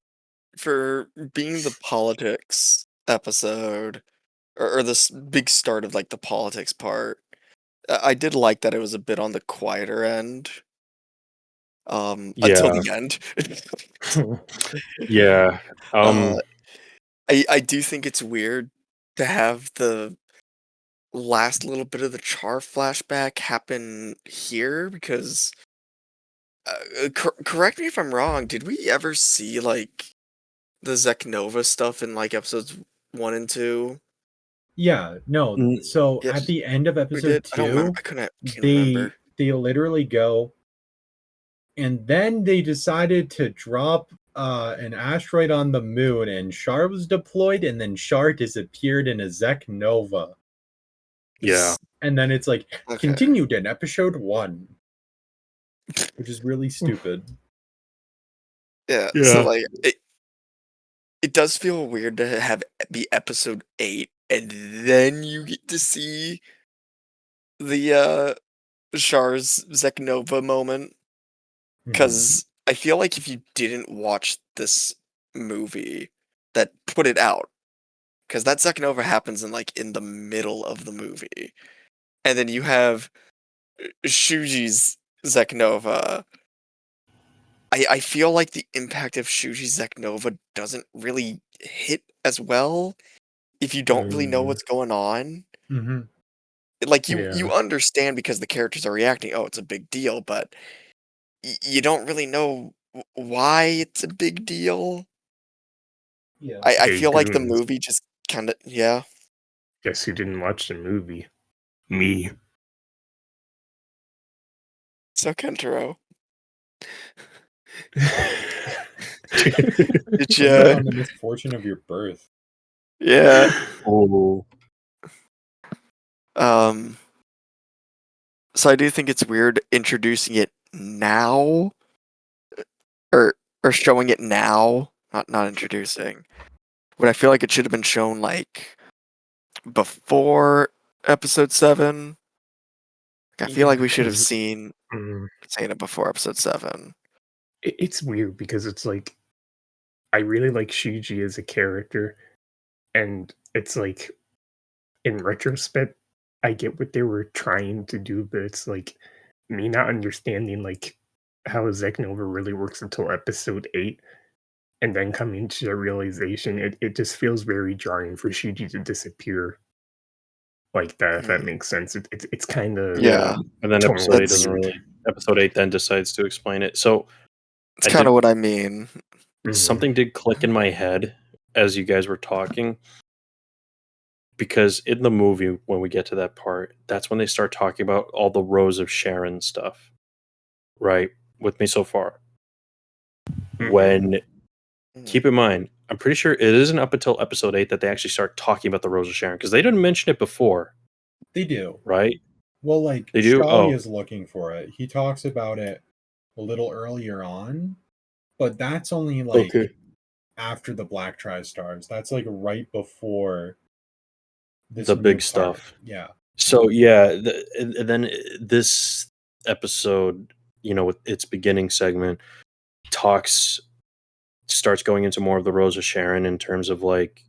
for being the politics episode, or this big start of like the politics part. I did like that it was a bit on the quieter end. Until the end. Yeah. I do think it's weird to have the last little bit of the Char flashback happen here because correct me if I'm wrong. Did we ever see like the Zeknova stuff in like episodes 1 and 2? Yeah, no. Mm, So Yes, at the end of we episode did. I don't remember. 2, Can't they remember. they literally go, and then they decided to drop an asteroid on the moon, and Char was deployed, and then Char disappeared in a Zeknova. yeah. And then it's like Okay. continued in episode 1, which is really stupid. Yeah. Yeah. So like it does feel weird to have be episode 8 and then you get to see the Char's Zeknova moment. Mhm. Because I feel like if you didn't watch this movie that put it out, because that Zeknova happens in the middle of the movie, and then you have Shuji's Zeknova. I feel like the impact of Shuji's Zeknova doesn't really hit as well if you don't really know what's going on. Mhm. Like you Yeah. understand because the characters are reacting. Oh, it's a big deal, but you don't really know why it's a big deal. Yeah. I Hey, feel like the goons. movie just kind of yeah. Guess who didn't watch the movie? Me. So Kentaro, Blame did it you? on the misfortune of your birth. Yeah. Oh, Um. So I do think it's weird introducing it now, or showing it now, not introducing. But I feel like it should have been shown like before episode 7. I feel like Yeah, we should have 'cause, seen it before episode 7. it's weird because it's like I really like Shuji as a character, and it's like in retrospect, I get what they were trying to do, but it's like me not understanding like how Zeknova really works until episode 8, and then coming to the realization, it just feels very jarring for Shuji to disappear like that, if that Mm. makes sense. It's kind of Yeah, and then tonally episode 8 that's doesn't weird. really. Episode 8 then decides to explain it. So it's I kind did of what I mean. something did click in my head as you guys were talking, because in the movie when we get to that part, that's when they start talking about all the Rose of Sharon stuff. Right? With me so far. When Mm. keep in mind, I'm pretty sure it isn't up until episode 8 that they actually start talking about the Rose of Sharon, because they didn't mention it before, They do. right? Well, like They do? Oh. Shalia's looking for it. He talks about it a little earlier on, but that's only like Okay. after the Black Tri-Stars. That's like right before this The new big part. stuff. Yeah. So yeah, and then this episode, with its beginning segment, starts going into more of the Rose of Sharon in terms of like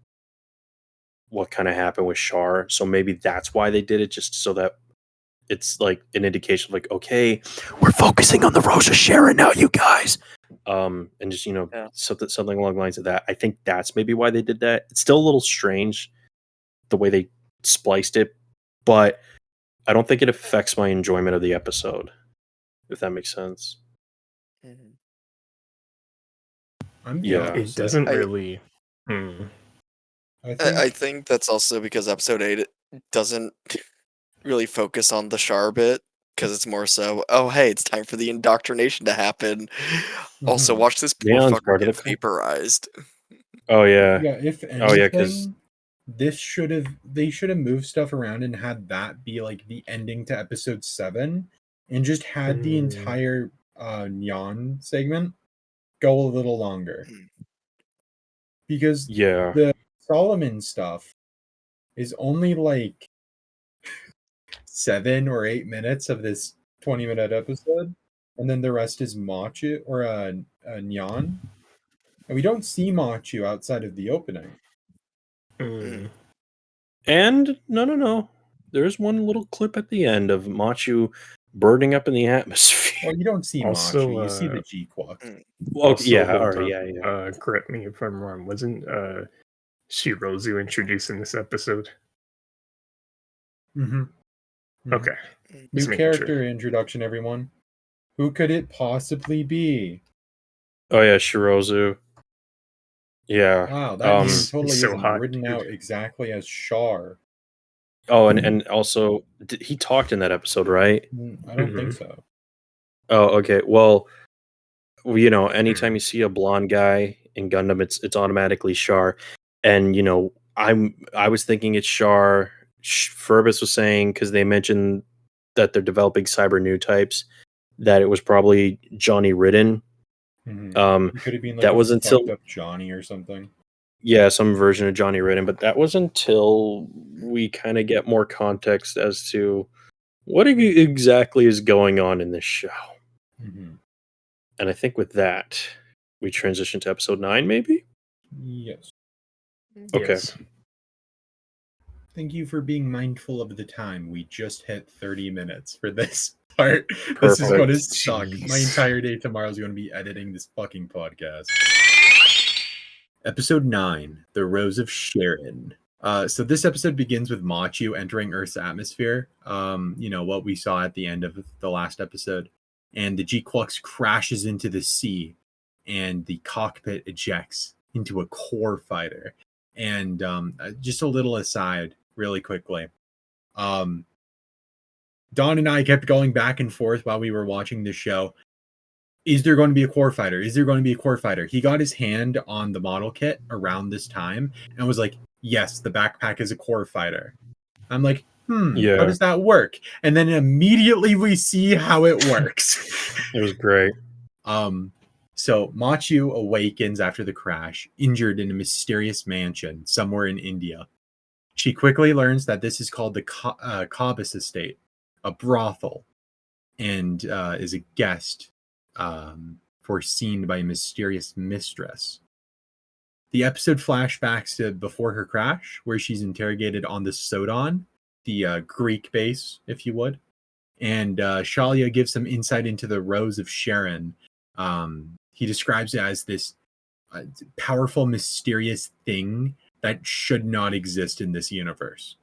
what kind of happened with Shar. So maybe that's why they did it, just so that it's like an indication of like, okay, we're focusing on the Rose of Sharon now, you guys. And just Yeah. something along the lines of that. I think that's maybe why they did that. It's still a little strange the way they spliced it, but I don't think it affects my enjoyment of the episode, if that makes sense. Mhm. I'm the Yeah. It opposite. doesn't I- really. I think I think that's also because episode 8 doesn't really focus on the Char bit, because it's more so, oh hey, it's time for the indoctrination to happen. Also, Mhm. watch this poor Neon's fucker part of get the con- vaporized. Oh yeah. Yeah, if Oh yeah, 'cause- anything, they should have moved stuff around and had that be like the ending to episode 7, and just had the entire Nyaan segment go a little longer. Because Yeah. the Solomon stuff is only like 7 or 8 minutes of this 20-minute episode, and then the rest is Machu or Nyaan. And we don't see Machu outside of the opening. Mm. And no. There's one little clip at the end of Machu burning up in the atmosphere. Well, you don't see Also, Machu, you see the GQuuuuuuX. Well, Also, yeah, hold all right, up. yeah. Correct me if I'm wrong. Wasn't Shirozu introduced in this episode? Mm-hmm. Okay, New just making character sure. introduction, everyone. Who could it possibly be? Oh yeah, Shirozu. Yeah. Wow, that name totally So isn't hot, written dude. out exactly as Char. Oh, and also he talked in that episode, right? I don't think Mhm. so. Oh, okay. Well, anytime you see a blonde guy in Gundam, it's automatically Char. And I was thinking it's Char. Furbus was saying, because they mentioned that they're developing cyber new types, that it was probably Johnny Ridden. He could have been like That a was until fucked up Johnny or something. yeah, some version of Johnny Ridden, but that was until we kind of get more context as to what exactly is going on in this show. Mhm. And I think with that, we transition to episode 9, maybe? Yes. Okay. Yes. Thank you for being mindful of the time. We just hit 30 minutes for this part. This is going to Perfect. suck. My Jeez. entire day tomorrow is going to be editing this fucking podcast. Episode 9, The Rose of Sharon. So this episode begins with Machu entering Earth's atmosphere. What we saw at the end of the last episode. And the GQuuuuuX crashes into the sea, and the cockpit ejects into a core fighter. And just a little aside, really quickly. Don and I kept going back and forth while we were watching the show. Is there going to be a core fighter? Is there going to be a core fighter? He got his hand on the model kit around this time and was like, yes, the backpack is a core fighter. I'm like, how Yeah, does that work? And then immediately we see how it works. it was great. So Machu awakens after the crash, injured in a mysterious mansion somewhere in India. She quickly learns that this is called the Kabas estate, a brothel, and is a guest foreseen by a mysterious mistress. The episode flashbacks to before her crash, where she's interrogated on the Sodon, the Greek base, if you would. And Shalia gives some insight into the Rose of Sharon. He describes it as this powerful, mysterious thing that should not exist in this universe.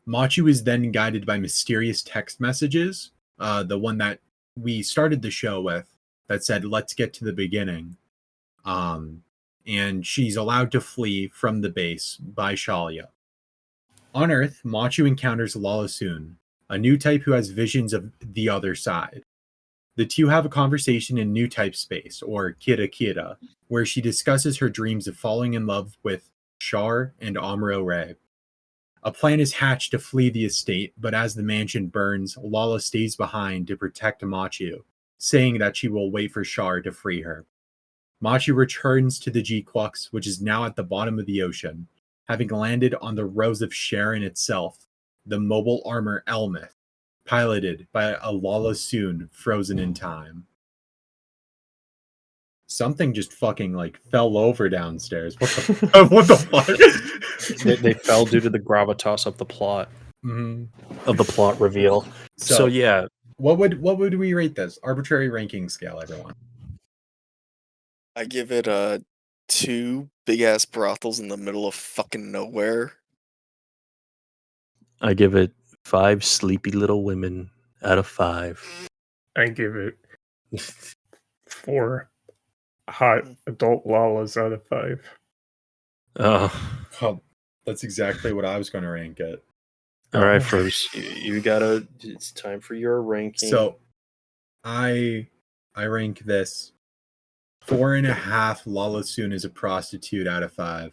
Machu is then guided by mysterious text messages, the one that we started the show with that said, let's get to the beginning. And she's allowed to flee from the base by Shalia. On Earth, Machu encounters Lala Soon, a new type who has visions of the other side. The two have a conversation in new type space, or Kira Kira, where she discusses her dreams of falling in love with Char and Amuro Ray. A plan is hatched to flee the estate, but as the mansion burns, Lala stays behind to protect Machu, saying that she will wait for Char to free her. Machu returns to the GQuuuuuX, which is now at the bottom of the ocean, having landed on the Rose of Sharon itself, the mobile armor Elmeth, piloted by a Lala Soon frozen in time. Something just fucking fell over downstairs. What the what the fuck? They fell due to the gravitas of the plot, of the plot reveal. So yeah, what would we rate this? Arbitrary ranking scale, everyone. I give it a 2 big ass brothels in the middle of fucking nowhere. I give it 5 sleepy little women out of 5. I give it 4 hot adult Lalas out of 5. Oh, that's exactly what I was going to rank it. All right, first you gotta. It's time for your ranking. So, I rank this 4.5. Lala Soon is a prostitute out of 5.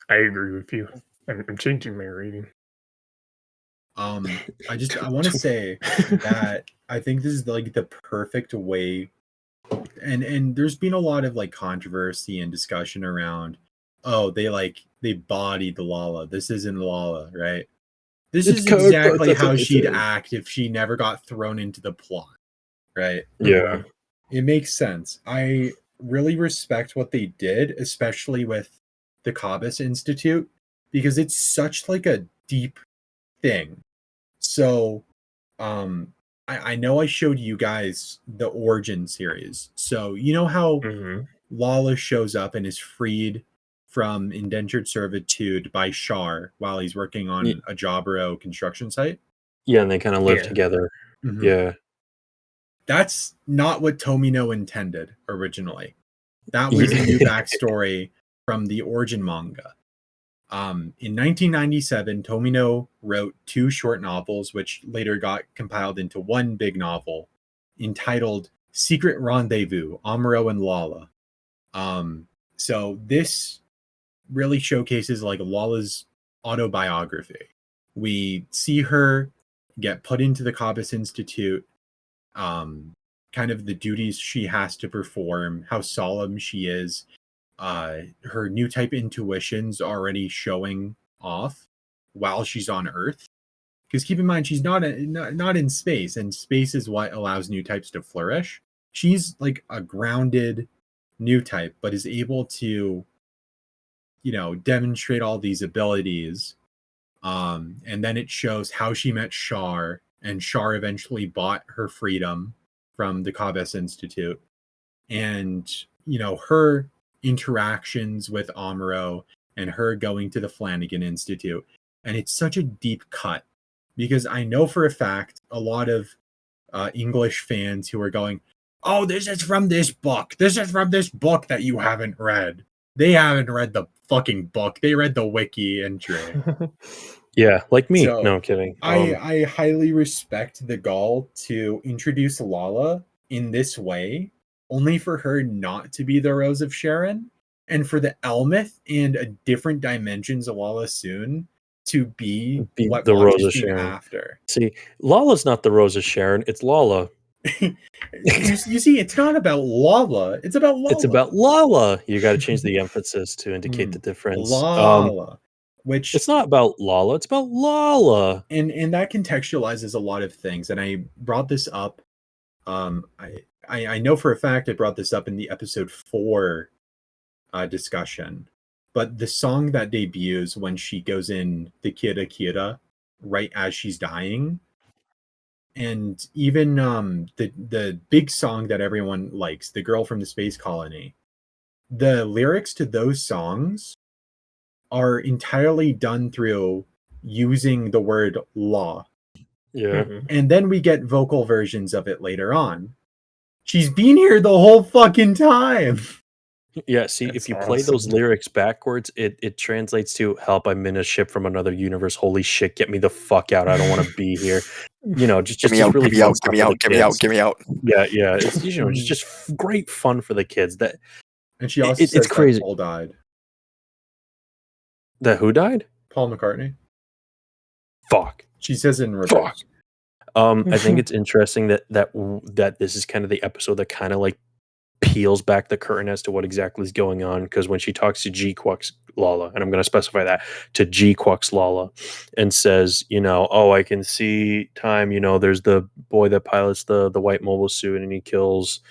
I agree with you. I'm changing my rating. I want to say that I think this is the perfect way, and there's been a lot of controversy and discussion around, they bodied Lala. This isn't Lala, right? This is exactly how she'd act if she never got thrown into the plot, right? Yeah. It makes sense. I really respect what they did, especially with the Kabas Institute, because it's such a deep thing. So, I know I showed you guys the Origin series. So you know how Lala shows up and is freed from indentured servitude by Char while he's working on a Jaburo construction site. Yeah, and they kind of live together. Mm-hmm. Yeah. That's not what Tomino intended originally. That was a new backstory from the origin manga. In 1997, Tomino wrote 2 short novels, which later got compiled into one big novel entitled Secret Rendezvous, Amuro and Lala. So this really showcases like Lala's autobiography. We see her get put into the Kabus Institute, kind of the duties she has to perform, how solemn she is. Her new type intuitions already showing off while she's on Earth. Because keep in mind, she's not in space, and space is what allows new types to flourish. She's like a grounded new type, but is able to, demonstrate all these abilities. And then it shows how she met Char, and Char eventually bought her freedom from the Kabus Institute. And, her interactions with Amuro and her going to the Flanagan Institute. And it's such a deep cut because I know for a fact a lot of English fans who are going, oh, this is from this book. This is from this book that you haven't read. They haven't read the fucking book. They read the wiki entry. Yeah, like me. So, no, I'm kidding. I highly respect the gall to introduce Lala in this way, only for her not to be the Rose of Sharon, and for the Elmeth and a different dimensions of Lala soon to be what the Rose of Sharon Sharon after. See, Lala's not the Rose of Sharon. It's Lala. you see, it's not about Lala. It's about Lala. It's about Lala. You got to change the emphasis to indicate the difference. Lala. Which it's not about Lala. It's about Lala. And that contextualizes a lot of things. And I brought this up. I know for a fact I brought this up in the episode 4 discussion. But the song that debuts when she goes in the Kira Kira right as she's dying, and even the big song that everyone likes, The Girl from the Space Colony, the lyrics to those songs are entirely done through using the word law. Yeah. And then we get vocal versions of it later on. She's been here the whole fucking time. Yeah, see, That's if you play those lyrics backwards, it translates to "Help! I'm in a ship from another universe. Holy shit, get me the fuck out! I don't want to be here." Just really get me out. Yeah. It's just great fun for the kids. That and she also says it's crazy. That Paul died. That who died? Paul McCartney. Fuck. She says in reverse. I think it's interesting that this is kind of the episode that kind of like peels back the curtain as to what exactly is going on, because when she talks to GQuuuuuuX Lala, and I'm going to specify that to GQuuuuuuX Lala, and says, oh, I can see time, there's the boy that pilots the white mobile suit, and he kills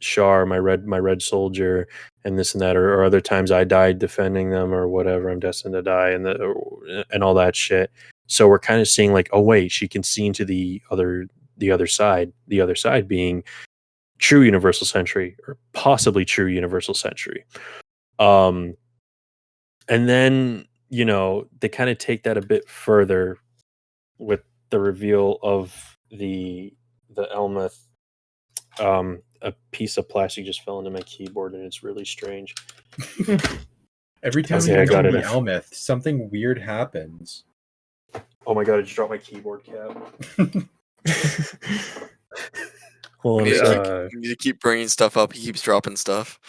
Char, my red soldier, and this and that, or other times I died defending them, or whatever, I'm destined to die, and all that shit. So we're kind of seeing like, oh wait, she can see into the other side being true universal century, or possibly true universal century. And then they kind of take that a bit further with the reveal of the Elmeth. A piece of plastic just fell into my keyboard, and it's really strange. Every time we mention the Elmeth, something weird happens. Oh my god, I just dropped my keyboard cap. You need to keep bringing stuff up. He keeps dropping stuff.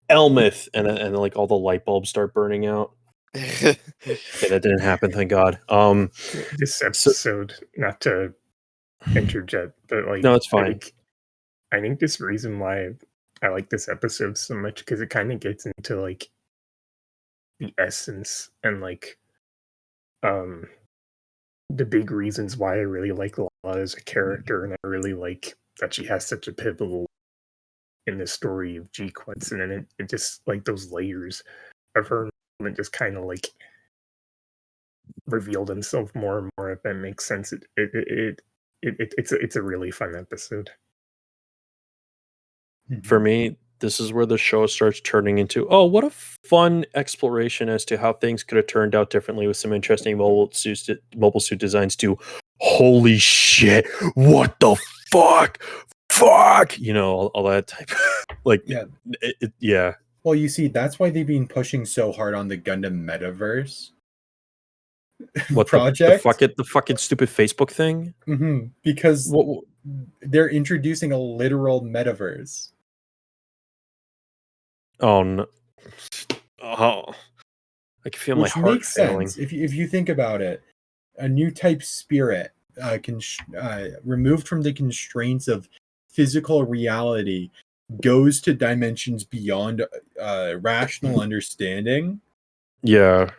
Elmeth, and then like all the light bulbs start burning out. Yeah, that didn't happen, thank God. This episode, not to interject, but like, no, it's fine. I think this reason why I like this episode so much, because it kind of gets into like the essence and like the big reasons why I really like Lala as a character, and I really like that she has such a pivotal in the story of GQuuuuuuX, and then it just like those layers of her and just kind of like reveal themselves more and more, if that makes sense. It's a really fun episode. For me, this is where the show starts turning into, oh, what a fun exploration as to how things could have turned out differently with some interesting mobile suit designs, to holy shit, what the fuck, all that type. Like, Yeah. Yeah. Well, you see, that's why they've been pushing so hard on the Gundam Metaverse What project. the fucking stupid Facebook thing? Because What? they're introducing a literal metaverse. Oh no! Oh, I can feel my Which heart makes failing. sense if you think about it. A new type spirit, removed from the constraints of physical reality, goes to dimensions beyond rational understanding, Yeah.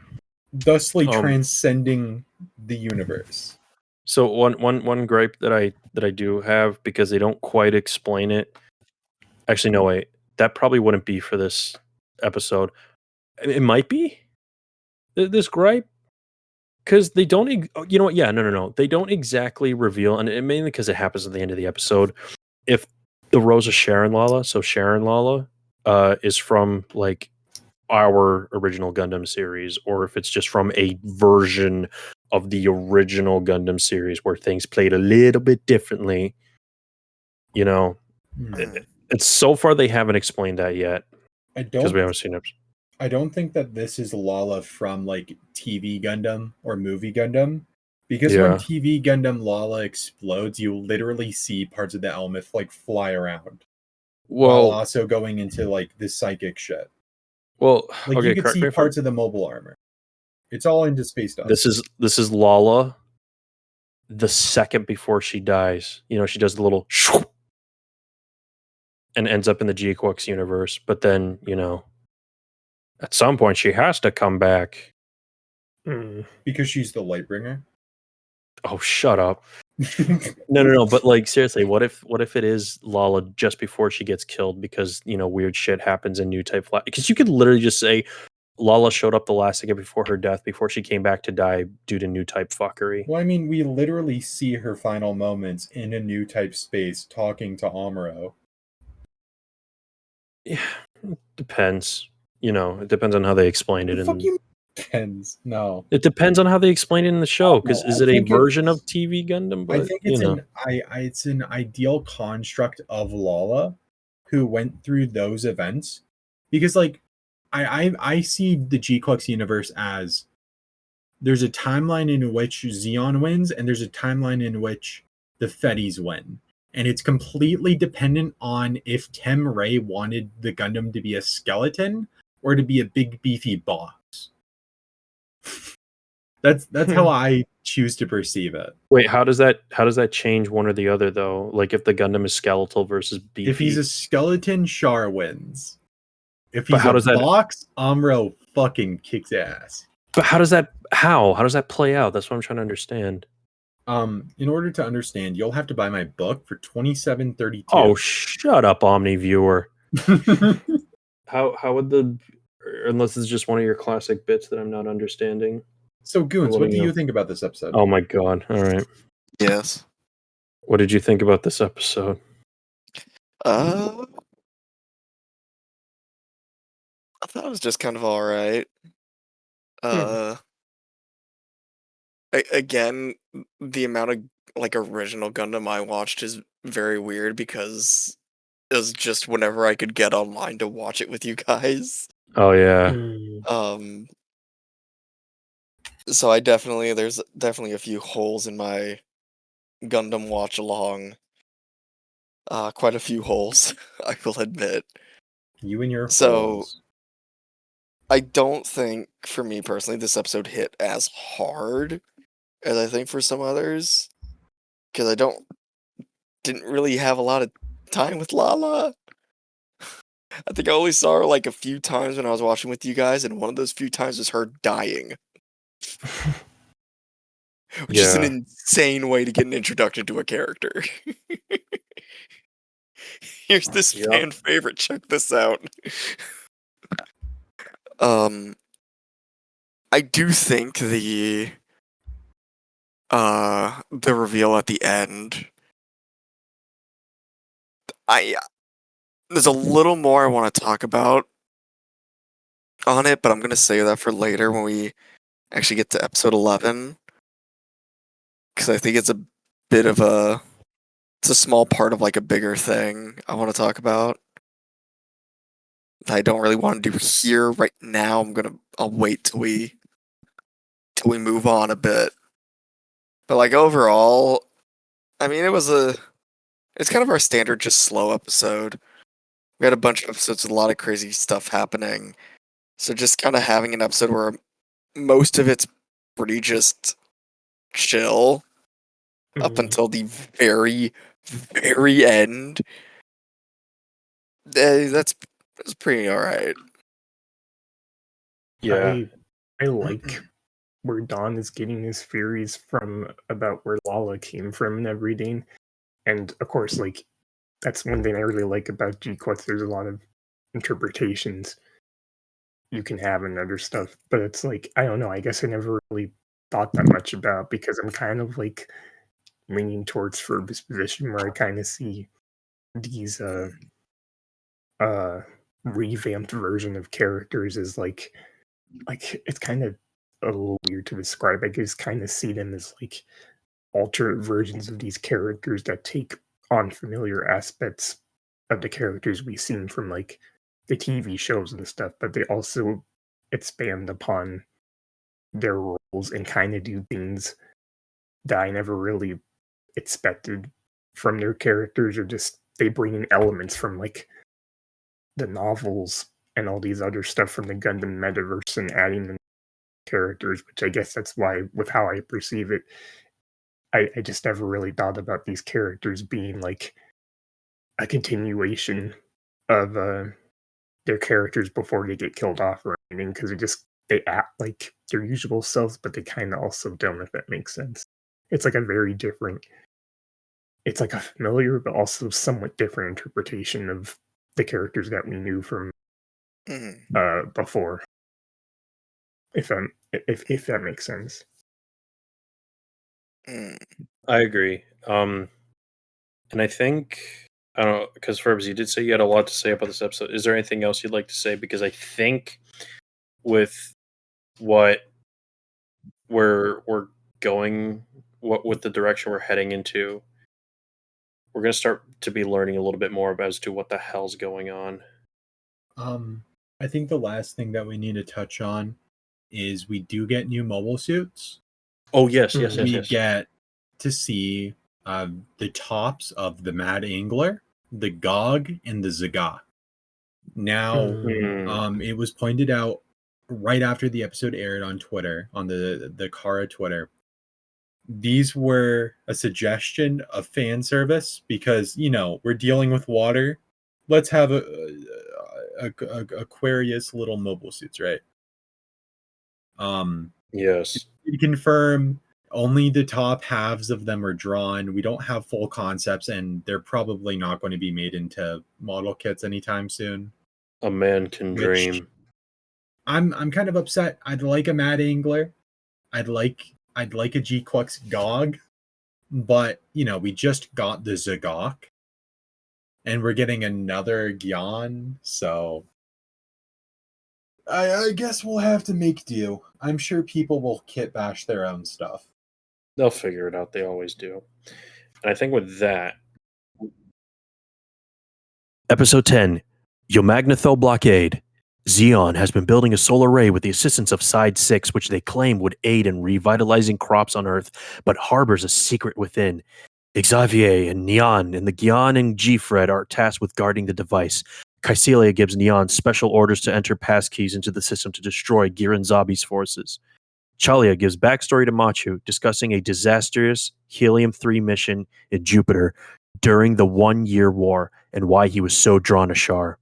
thusly transcending the universe. So one gripe that I do have, because they don't quite explain it. Actually, no, wait. That probably wouldn't be for this episode. It might be this gripe, because they don't. You know what? Yeah, no. They don't exactly reveal, and mainly because it happens at the end of the episode. If the Rose of Sharon Lala, so Sharon Lala, is from like our original Gundam series, or if it's just from a version of the original Gundam series where things played a little bit differently. It's so far they haven't explained that yet, because we haven't seen it. I don't think that this is Lala from like TV Gundam or movie Gundam, because when TV Gundam Lala explodes, you literally see parts of the Elmith like fly around, while also going into like the psychic shit. Well, like okay, you could see parts of the mobile armor. It's all into space dust. This is Lala the second before she dies. She does the little and ends up in the GQuuuuuX universe. But then, at some point she has to come back. Because she's the Lightbringer. Oh, shut up. No. But like, seriously, what if it is Lala just before she gets killed because, weird shit happens in New Type Flat? Because you could literally just say Lala showed up the last second before her death, before she came back to die due to New Type fuckery. Well, I mean, we literally see her final moments in a New Type space talking to Amuro. Yeah, it depends. It depends on how they explain it. Depends. No. It depends on how they explain it in the show. Because is it a version of TV Gundam? But, I think it's an ideal construct of Lala, who went through those events, because like I see the GQuuuuuX universe as there's a timeline in which Zeon wins, and there's a timeline in which the Fetties win. And it's completely dependent on if Tem Ray wanted the Gundam to be a skeleton or to be a big beefy box. That's how I choose to perceive it. Wait, how does that change one or the other though? Like if the Gundam is skeletal versus beefy? If he's a skeleton, Char wins. If he's a box, Amuro fucking kicks ass. But how does that play out? That's what I'm trying to understand. In order to understand, you'll have to buy my book for $27.32. Oh, shut up, Omni viewer. How would unless it's just one of your classic bits that I'm not understanding. So, Goons, what do you think about this episode? Oh my god! All right. Yes. What did you think about this episode? I thought it was just kind of all right. Again, the amount of like original Gundam I watched is very weird, because it was just whenever I could get online to watch it with you guys. Oh yeah. So there's definitely a few holes in my Gundam watch along. Quite a few holes, I will admit. You and your holes. I don't think, for me personally, this episode hit as hard as I think for some others, because I didn't really have a lot of time with Lala. I think I only saw her like a few times when I was watching with you guys, and one of those few times was her dying. Which is an insane way to get an introduction to a character. Here's this fan favorite, check this out. I do think the reveal at the end, there's a little more I want to talk about on it, but I'm going to save that for later when we actually get to episode 11, because I think it's a bit of a it's a small part of like a bigger thing I want to talk about that I don't really want to do here right now. I'll wait till we move on a bit. But like overall, I mean, it's kind of our standard just slow episode. We had a bunch of episodes with a lot of crazy stuff happening. So just kind of having an episode where most of it's pretty just chill up until the very, very end. That's pretty alright. Yeah. I like where Don is getting his theories from about where Lala came from and everything. And of course, like that's one thing I really like about GQuuuuuuX. There's a lot of interpretations you can have and other stuff, but it's like I don't know. I guess I never really thought that much about because I'm kind of like leaning towards Fergus' position where I kind of see these revamped version of characters as like it's kind of a little weird to describe. I just kind of see them as like alternate versions of these characters that take on familiar aspects of the characters we've seen from like the TV shows and stuff, but they also expand upon their roles and kind of do things that I never really expected from their characters, or just they bring in elements from like the novels and all these other stuff from the Gundam metaverse and adding them characters, which I guess that's why, with how I perceive it, I just never really thought about these characters being like a continuation of their characters before they get killed off or anything, because they act like their usual selves, but they kind of also don't, if that makes sense. It's like a very different, it's like a familiar but also somewhat different interpretation of the characters that we knew from before. If that makes sense. I agree. And I think I don't know, because Ferbs, you did say you had a lot to say about this episode. Is there anything else you'd like to say? Because I think with what we're going, what with the direction we're heading into, we're gonna start to be learning a little bit more as to what the hell's going on. I think the last thing that we need to touch on is we do get new mobile suits. Oh yes. We get to see the tops of the Mad Angler, the Gog, and the Zaga. Now, it was pointed out right after the episode aired on Twitter, on the Kara Twitter. These were a suggestion of fan service because, we're dealing with water. Let's have Aquarius little mobile suits, right? Yes. To confirm, only the top halves of them are drawn. We don't have full concepts, and they're probably not going to be made into model kits anytime soon. A man can dream. I'm kind of upset. I'd like a Mad Angler. I'd like a GQuuuuuX Gog, but we just got the Zagok, and we're getting another Gyan, so I guess we'll have to make do. I'm sure people will kit bash their own stuff. They'll figure it out. They always do. And I think with that, Episode 10, Yomagnetho Blockade. Zeon has been building a solar array with the assistance of Side 6, which they claim would aid in revitalizing crops on Earth, but harbors a secret within. Xavier and Nyaan and the Gyan and G-Fred are tasked with guarding the device. Kycelia gives Nyaan special orders to enter passkeys into the system to destroy Giran Zabi's forces. Chalia gives backstory to Machu, discussing a disastrous Helium-3 mission in Jupiter during the 1-year war and why he was so drawn to Shar.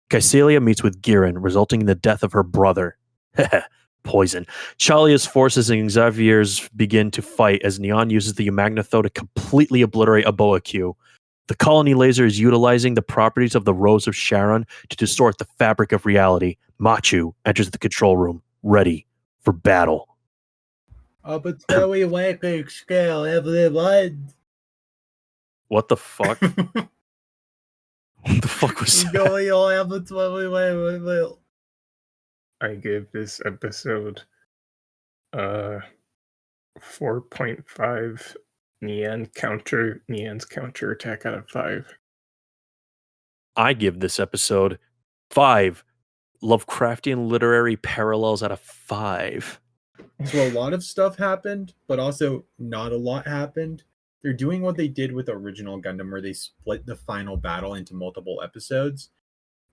Kycelia meets with Giran, resulting in the death of her brother. Poison. Chalia's forces and Xavier's begin to fight as Nyaan uses the Yomagnetho to completely obliterate a Boa Q. The colony laser is utilizing the properties of the Rose of Sharon to distort the fabric of reality. Machu enters the control room, ready for battle. But we wake scale everyone. What the fuck? What the fuck was that? I gave this episode 4.5 Nyan's counter attack out of 5. I give this episode 5 Lovecraftian literary parallels out of 5. So a lot of stuff happened, but also not a lot happened. They're doing what they did with the original Gundam, where they split the final battle into multiple episodes.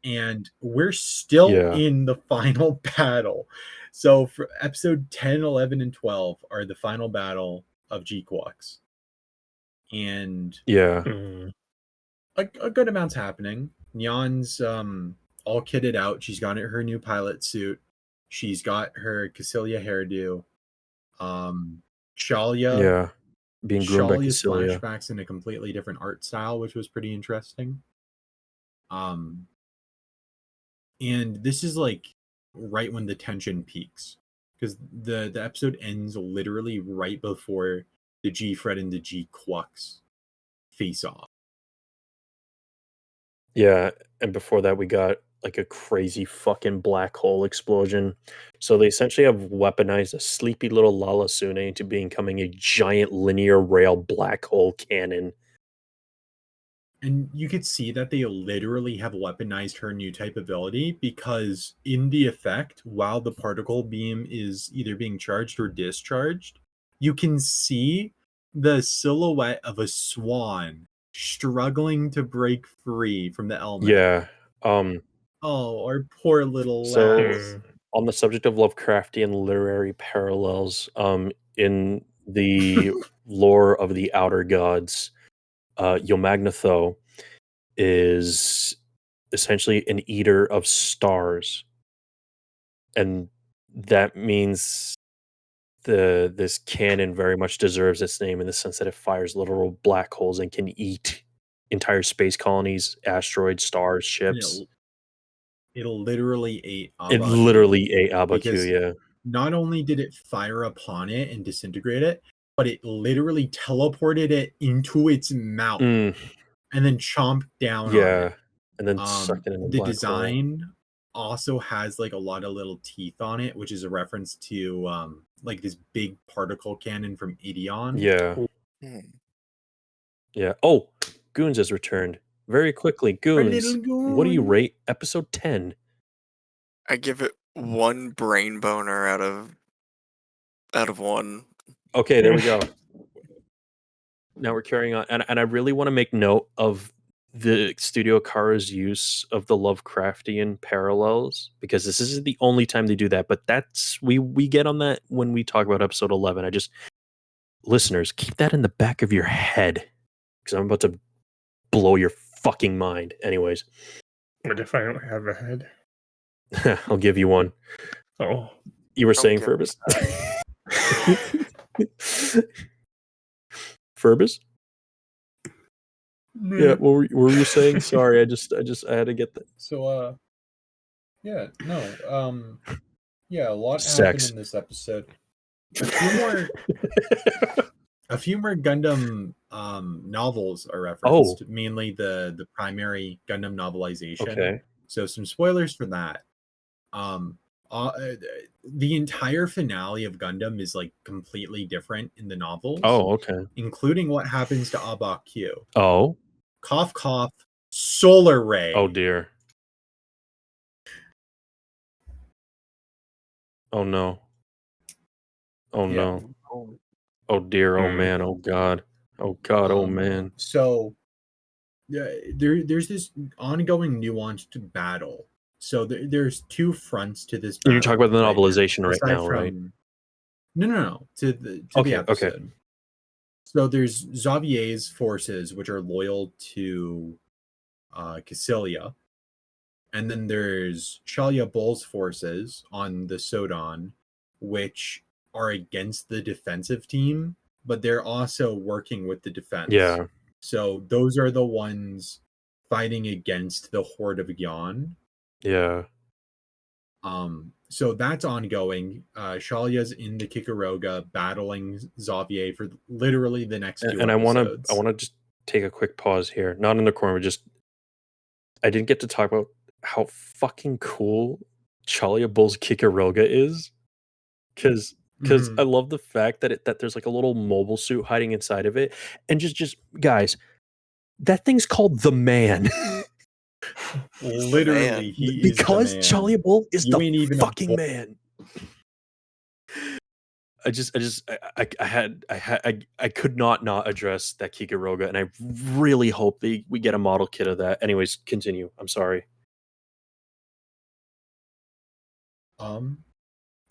And we're still Yeah. in the final battle. So for episode 10, 11, and 12 are the final battle of GQuuuuuX. And Yeah. a good amount's happening. Nyan's all kitted out. She's got her new pilot suit. She's got her Cassilia hairdo. Shalia. Yeah. Being groomed by Shalia's Cassilia. flashbacks in a completely different art style, which was pretty interesting. And this is like right when the tension peaks, because the episode ends literally right before the G-Fred and the GQuuuuuX face off. Yeah, and before that we got like a crazy fucking black hole explosion. So they essentially have weaponized a sleepy little Lalasune into becoming a giant linear rail black hole cannon. And you could see that they literally have weaponized her new type ability, because in the effect, while the particle beam is either being charged or discharged, you can see the silhouette of a swan struggling to break free from the element. Yeah. Oh, our poor little So lass. on the subject of Lovecraftian literary parallels, in the lore of the Outer Gods, Yomagneto is essentially an eater of stars, and that means this cannon very much deserves its name in the sense that it fires literal black holes and can eat entire space colonies, asteroids, stars, ships. It'll literally ate It Abba literally ate Abaku, because yeah. not only did it fire upon it and disintegrate it, but it literally teleported it into its mouth and then chomped down on Yeah, it. and then sucked it in a The black hole. design also has like a lot of little teeth on it, which is a reference to like this big particle cannon from Ideon. Yeah. Hmm. Yeah. Oh, Goons has returned. Very quickly, Goons, little what do you Goon. rate episode 10? I give it 1 brain boner out of 1. Okay, there we go. Now we're carrying on, and I really want to make note of the Studio Kara's use of the Lovecraftian parallels, because this isn't the only time they do that, but that's we get on that when we talk about episode 11. Listeners, keep that in the back of your head, because I'm about to blow your fucking mind. Anyways, What if I don't have a head? I'll give you one. Oh. You were saying, Okay. Furbus? Furbus? Yeah, what were you saying? Sorry, I had to get that. So yeah, no. Yeah, a lot Sex. happened in this episode. A few more Gundam novels are referenced, mainly the primary Gundam novelization. Okay. So some spoilers for that. The entire finale of Gundam is like completely different in the novels. Oh, okay. Including what happens to Abba Q. Oh. Cough cough, solar ray. Oh dear. Oh no. Oh Yeah. no. Oh dear. Oh man. Oh god. Oh god. Oh man. So there's this ongoing nuanced battle. So there's 2 fronts to this battle. You're talking about the novelization right now, right? No. To the episode. Okay. So there's Xavier's forces, which are loyal to Cassilia. And then there's Shalia Bull's forces on the Sodon, which are against the defensive team, but they're also working with the defense. Yeah. So those are the ones fighting against the Horde of Gyan. Yeah. So that's ongoing. Shalia's in the Kikaroga battling Xavier for literally the next 2 episodes. And I want to just take a quick pause here. Not in the corner, just I didn't get to talk about how fucking cool Shalia Bull's Kikaroga is, because because Mhm. I love the fact that there's like a little mobile suit hiding inside of it, and just guys, that thing's called the Man. Literally, he is the Because man. Charlie Bull is You the ain't even a fucking man. I could not address that Kikaroga, and I really hope we get a model kit of that. Anyways, continue. I'm sorry.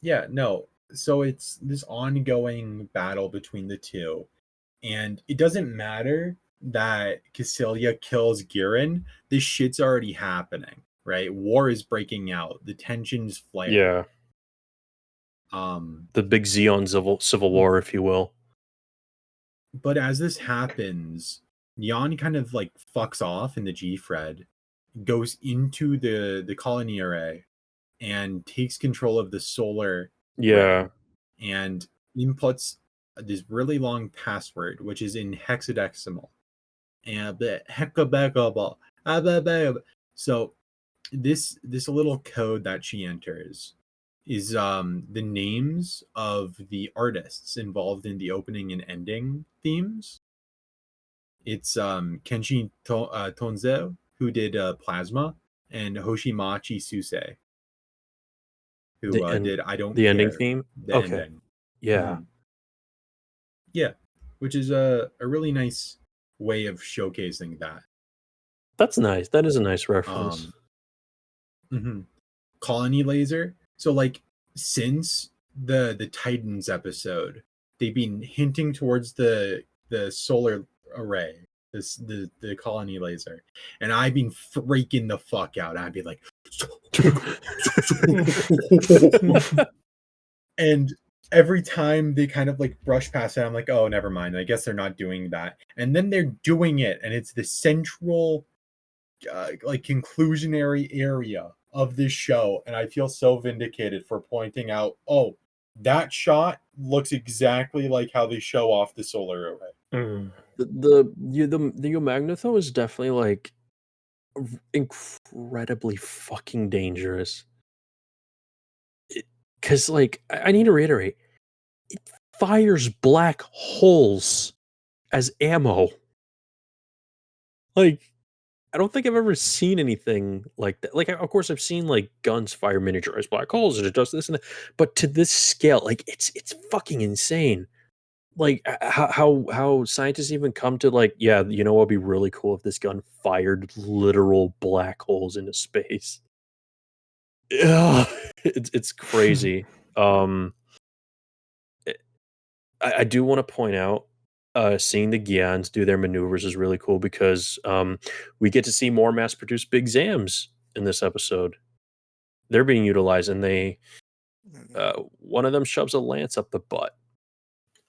Yeah, no. So it's this ongoing battle between the two. And it doesn't matter that Cassilia kills Girin. This shit's already happening, right? War is breaking out. The tensions flare. Yeah, the big Xeon civil war, if you will. But as this happens, Nyaan kind of like fucks off in the G-Fred, goes into the colony array, and takes control of the solar Yeah. ray, and inputs this really long password, which is in hexadecimal. And so this little code that she enters is the names of the artists involved in the opening and ending themes. It's Tonze, who did Plasma, and Hoshimachi Suse, who did I Don't the Care, ending theme. the Okay. ending. Yeah. Yeah, which is a really nice way of showcasing that. That's nice. That is a nice reference. Colony laser. So like since the Titans episode, they've been hinting towards the solar array, the colony laser, and I've been freaking the fuck out. I'd be like, and every time they kind of like brush past it, I'm like, oh, never mind. I guess they're not doing that. And then they're doing it, and it's the central like conclusionary area of this show, and I feel so vindicated for pointing out, oh, that shot looks exactly like how they show off the solar array. The Yamagnetho is definitely like incredibly fucking dangerous. Because like I need to reiterate, it fires black holes as ammo. Like, I don't think I've ever seen anything like that. Like, of course, I've seen like guns fire miniaturized black holes and it does this and that, but to this scale, like it's fucking insane. Like how scientists even come to like, yeah, you know what'd be really cool if this gun fired literal black holes into space. Yeah, it's crazy. I do want to point out, seeing the Gyans do their maneuvers is really cool because we get to see more mass-produced big Zams in this episode. They're being utilized, and one of them shoves a lance up the butt.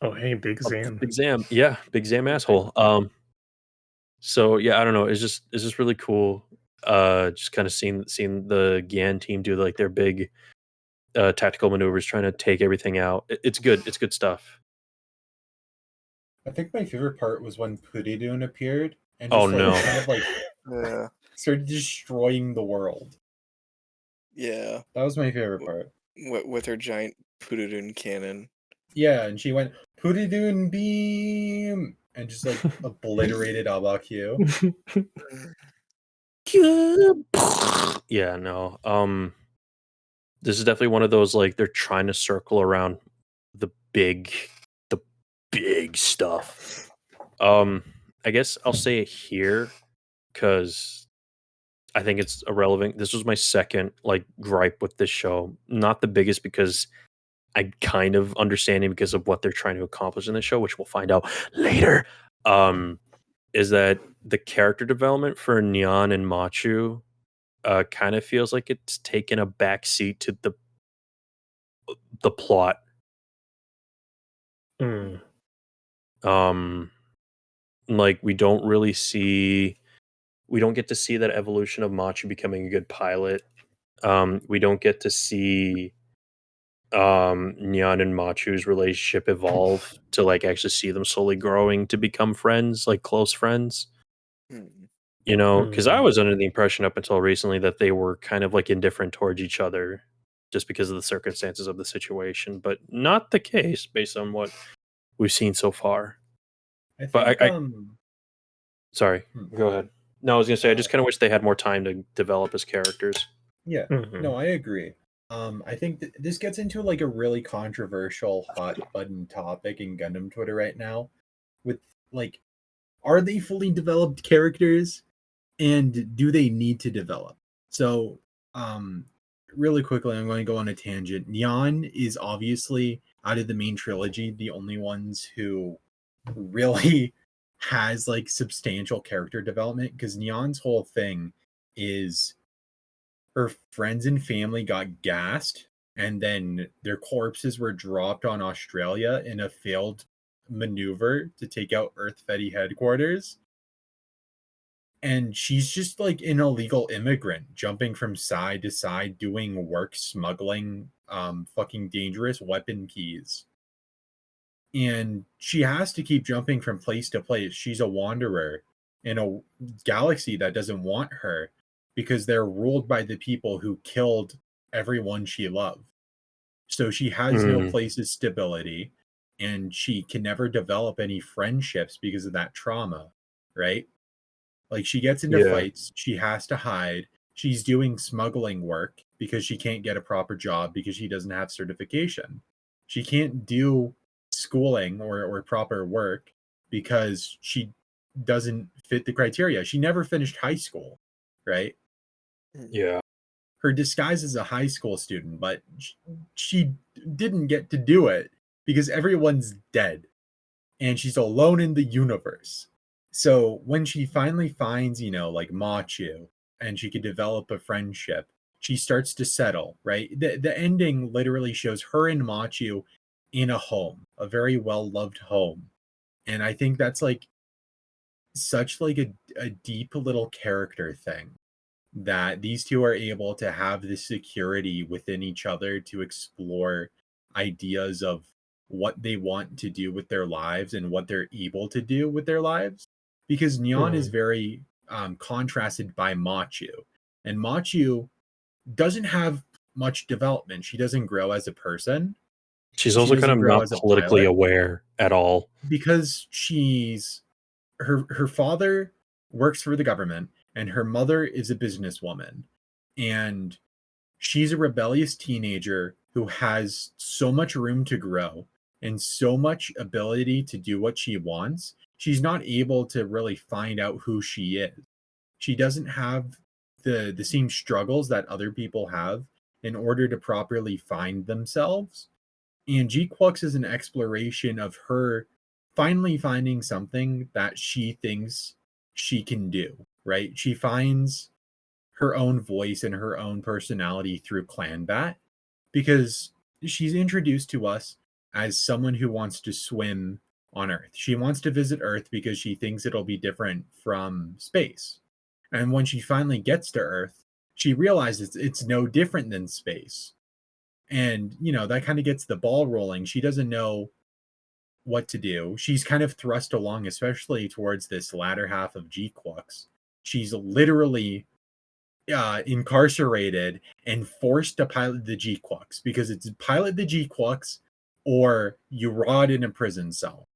Oh, hey, Big Zam. Big Zam, yeah, Big Zam asshole. So yeah, I don't know. It's just really cool. Just kind of seeing the Gyan team do like their big tactical maneuvers, trying to take everything out. It's good. It's good stuff. I think my favorite part was when Puridun appeared and Oh, just like no. kind of like Yeah. started destroying the world. Yeah. That was my favorite part. With her giant Pududun cannon. Yeah, and she went Puridun beam and just like obliterated Abaku. Yeah, no. This is definitely one of those like they're trying to circle around the big stuff. I guess I'll say it here because I think it's irrelevant. This was my second like gripe with this show. Not the biggest because I kind of understand it because of what they're trying to accomplish in the show, which we'll find out later. Is that the character development for Nyaan and Machu kind of feels like it's taken a backseat to the plot. Like we don't get to see that evolution of Machu becoming a good pilot. We don't get to see Nyan and Machu's relationship evolve to like actually see them slowly growing to become friends, like close friends. You know, because I was under the impression up until recently that they were kind of like indifferent towards each other. just because of the circumstances of the situation, but not the case based on what we've seen so far. I But think sorry, go ahead. No, I was gonna say I just kind of wish they had more time to develop as characters. Yeah, Mhm. no, I agree. I think this gets into like a really controversial hot button topic in Gundam Twitter right now with like, are they fully developed characters and do they need to develop? So, really quickly, I'm going to go on a tangent. Nyaan is obviously out of the main trilogy the only ones who really has like substantial character development, because Nyan's whole thing is her friends and family got gassed and then their corpses were dropped on Australia in a failed maneuver to take out Earth Fetty headquarters. And she's just like an illegal immigrant jumping from side to side doing work smuggling fucking dangerous weapon keys. And she has to keep jumping from place to place. She's a wanderer in a galaxy that doesn't want her because they're ruled by the people who killed everyone she loved. So she has no place of stability and she can never develop any friendships because of that trauma, right? Like she gets into Yeah. fights, she has to hide. She's doing smuggling work because she can't get a proper job because she doesn't have certification. She can't do schooling or proper work because she doesn't fit the criteria. She never finished high school, right? Yeah. Her disguise is a high school student, but she didn't get to do it because everyone's dead and she's alone in the universe. So when she finally finds, like Machu and she could develop a friendship, she starts to settle, right? The ending literally shows her and Machu in a home, a very well-loved home. And I think that's like such like a deep little character thing that these two are able to have this security within each other to explore ideas of what they want to do with their lives and what they're able to do with their lives. Because Nyan is very contrasted by Machu, and Machu doesn't have much development. She doesn't grow as a person. She's She also kind doesn't of grow not as a politically pilot aware at all. because she's her father works for the government and her mother is a businesswoman, and she's a rebellious teenager who has so much room to grow and so much ability to do what she wants. She's not able to really find out who she is. She doesn't have the same struggles that other people have in order to properly find themselves. And GQuuuuuuX is an exploration of her finally finding something that she thinks she can do, right? She finds her own voice and her own personality through Clanbat because she's introduced to us as someone who wants to swim on Earth. She wants to visit Earth because she thinks it'll be different from space. And when she finally gets to Earth, she realizes it's no different than space. And, that kind of gets the ball rolling. She doesn't know what to do. She's kind of thrust along, especially towards this latter half of GQuuuuuuX. She's literally incarcerated and forced to pilot the GQuuuuuuX because it's pilot the GQuuuuuuX or you rot in a prison cell.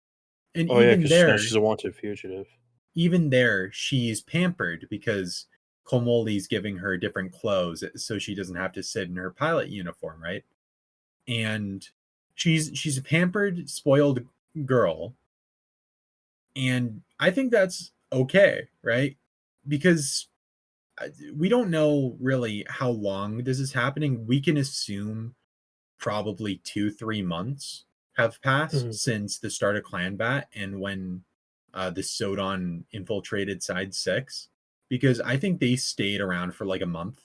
And Oh yeah, because now she's a wanted fugitive. even there, she's pampered because Komoli's giving her different clothes so she doesn't have to sit in her pilot uniform, right? And she's a pampered, spoiled girl. And I think that's okay, right? Because we don't know really how long this is happening. We can assume probably 2-3 months have passed since the start of Clanbat and when the Sodon infiltrated Side 6, because I think they stayed around for like a month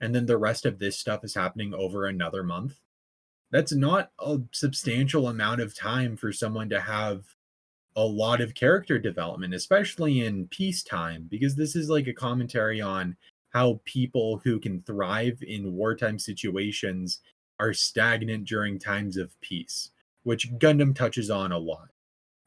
and then the rest of this stuff is happening over another month. That's not a substantial amount of time for someone to have a lot of character development, especially in peacetime, because this is like a commentary on how people who can thrive in wartime situations are stagnant during times of peace, which Gundam touches on a lot.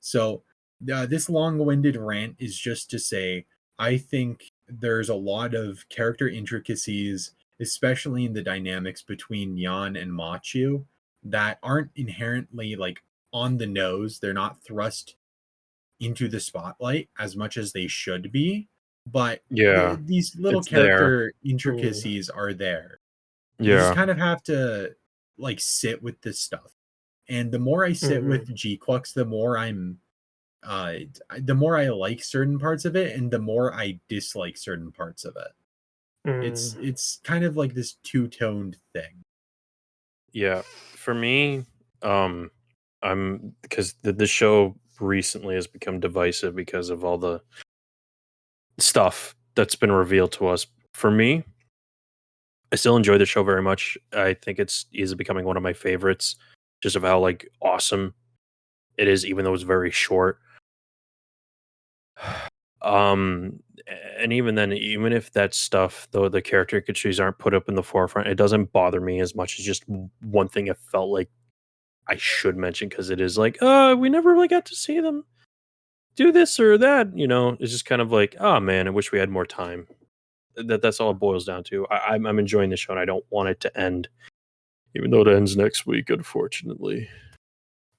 So, this long winded rant is just to say, I think there's a lot of character intricacies especially in the dynamics between Nyaan and Machu that aren't inherently like on the nose. They're not thrust into the spotlight as much as they should be, but Yeah, these little it's there. character intricacies are there. You just Yeah, kind of have to like sit with this stuff. And the more I sit with GQuuuuuuX, the more I like certain parts of it and the more I dislike certain parts of it. It's kind of like this two-toned thing. yeah. For me, I'm because the show recently has become divisive because of all the stuff that's been revealed to us. For me, I still enjoy the show very much. I think it's is becoming one of my favorites, just of how like awesome it is, even though it's very short. Um, and even then, even if that stuff, though the character caricatures aren't put up in the forefront, it doesn't bother me as much as just one thing I felt like I should mention because it is like, we never really got to see them do this or that. You know, it's just kind of like, oh man, I wish we had more time. That's all it boils down to. I'm enjoying the show and I don't want it to end, even though it ends next week, unfortunately.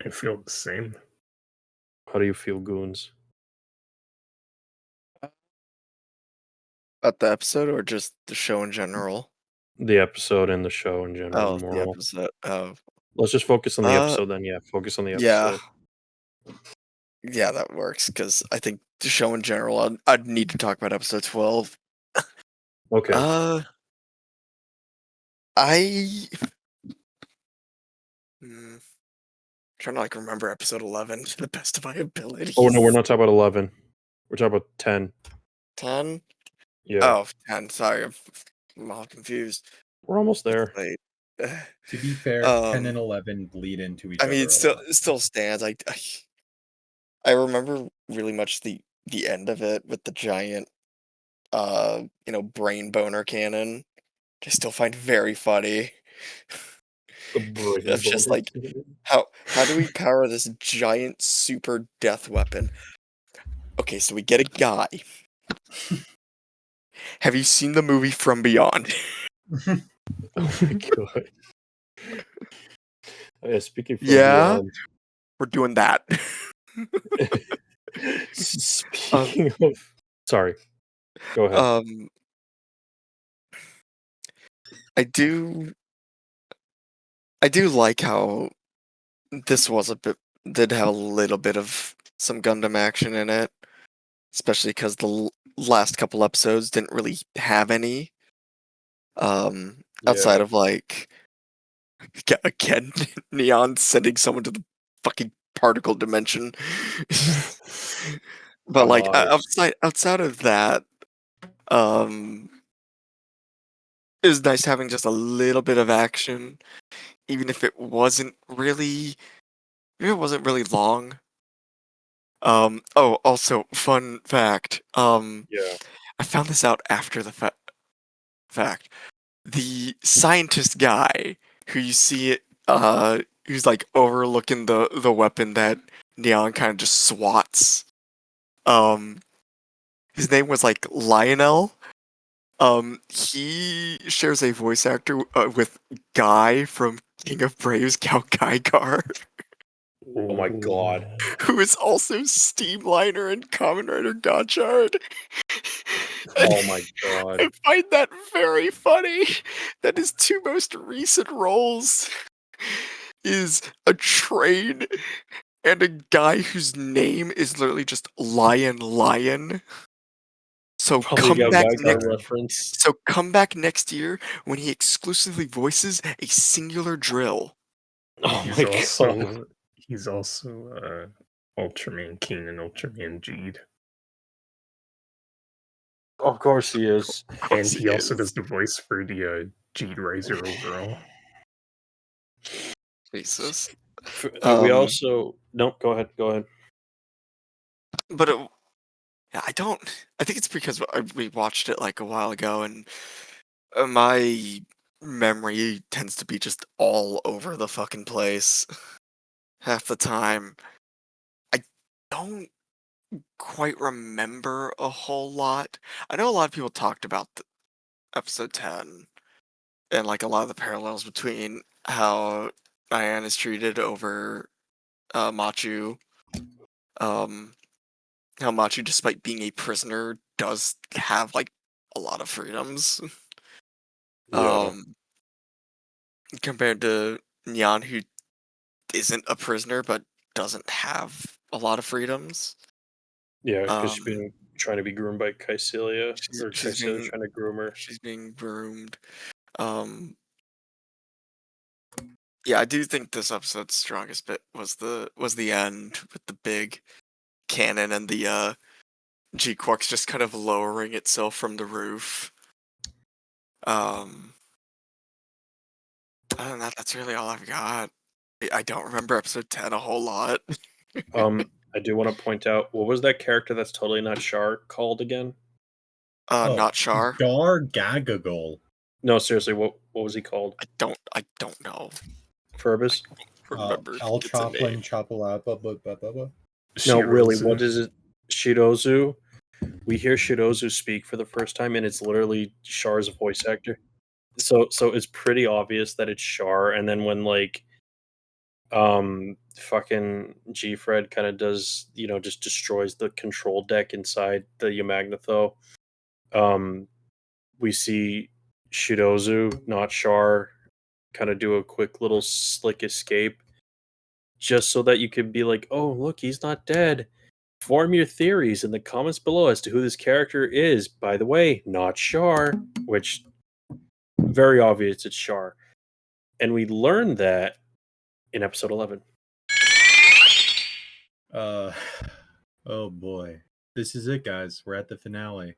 I feel the same. How do you feel, Goons? About the episode or just the show in general? The episode and the show in general, Oh, the moral. episode. Oh, Let's just focus on the Uh, episode then. Yeah, focus on the yeah, episode. yeah, that works because I think the show in general. I'd need to talk about episode 12. Okay. I trying to like remember episode 11 to the best of my ability. Oh no, we're not talking about 11. We're talking about 10. 10. Yeah, Oh, 10. Sorry, I'm all confused. we're almost there. Wait. To be fair, 10 and Um, 11 bleed into each I other mean, a lot. it still stands. I remember really much the end of it with the giant, brain boner cannon. I still find very funny. The brain Of just boner like cannon. how do we power this giant super death weapon? Okay, so we get a guy. Have you seen the movie From Beyond? Oh my god. Oh, yeah, speaking from Yeah, beyond. we're doing that. Speaking of, sorry, go ahead. I do like how this was did have a little bit of some Gundam action in it, especially because the last couple episodes didn't really have any. Outside Yeah. of like again, Neon sending someone to the fucking particle dimension. But Come like on. outside of that, um, it was nice having just a little bit of action, even if it wasn't really long. Oh, also, fun fact. Yeah. I found this out after the fact. The scientist guy who you see, who's like overlooking the weapon that Neon kind of just swats. His name was like Lionel. He shares a voice actor with Guy from King of Braves, Count Geigar. Oh my god. Who is also Steamliner and Kamen Rider Gotchard. Oh my god. I find that very funny. That his two most recent roles is a train and a guy whose name is literally just Lion. So Probably got next- reference. come back next year when he exclusively voices a singular drill. Oh He's my god. also he's also Ultraman King and Ultraman Jeed. Of course he is. And he also does the voice for the Jeed Riser overall. Jesus. We also no. Go ahead. But I don't. I think it's because we watched it like a while ago, and my memory tends to be just all over the fucking place half the time. I don't quite remember a whole lot. I know a lot of people talked about episode 10, and like a lot of the parallels between how Nyaan is treated over Machu. How Machu, despite being a prisoner, does have like a lot of freedoms. Yeah. Compared to Nyaan, who isn't a prisoner but doesn't have a lot of freedoms. Yeah, because she's Um, been trying to be groomed by Kycilia, she's or she's Kycilia's being trying to groom her. she's being groomed. Um, yeah, I do think this episode's strongest bit was the end with the big cannon and the GQuuuuuuX just kind of lowering itself from the roof. Other than that, that's really all I've got. I don't remember episode 10 a whole lot. I do want to point out, what was that character that's totally not Char called again? Not Char. Gar Gagagol. No, seriously, what was he called? I don't know. Furbus? Remember El it's a name. Choplin Chapalapa. Blah, blah, blah, blah. No, really, Shirozu. what is it? Shirozu? We hear Shirozu speak for the first time, and it's literally Char's voice actor. So it's pretty obvious that it's Char, and then when like fucking G Fred kind of does, just destroys the control deck inside the Yamagnatho, we see Shirozu, not Char, kind of do a quick little slick escape, just so that you could be like, oh, look, he's not dead. Form your theories in the comments below as to who this character is. By the way, not Char, which very obvious it's Char. And we learned that in episode 11. Oh boy. This is it, guys. We're at the finale.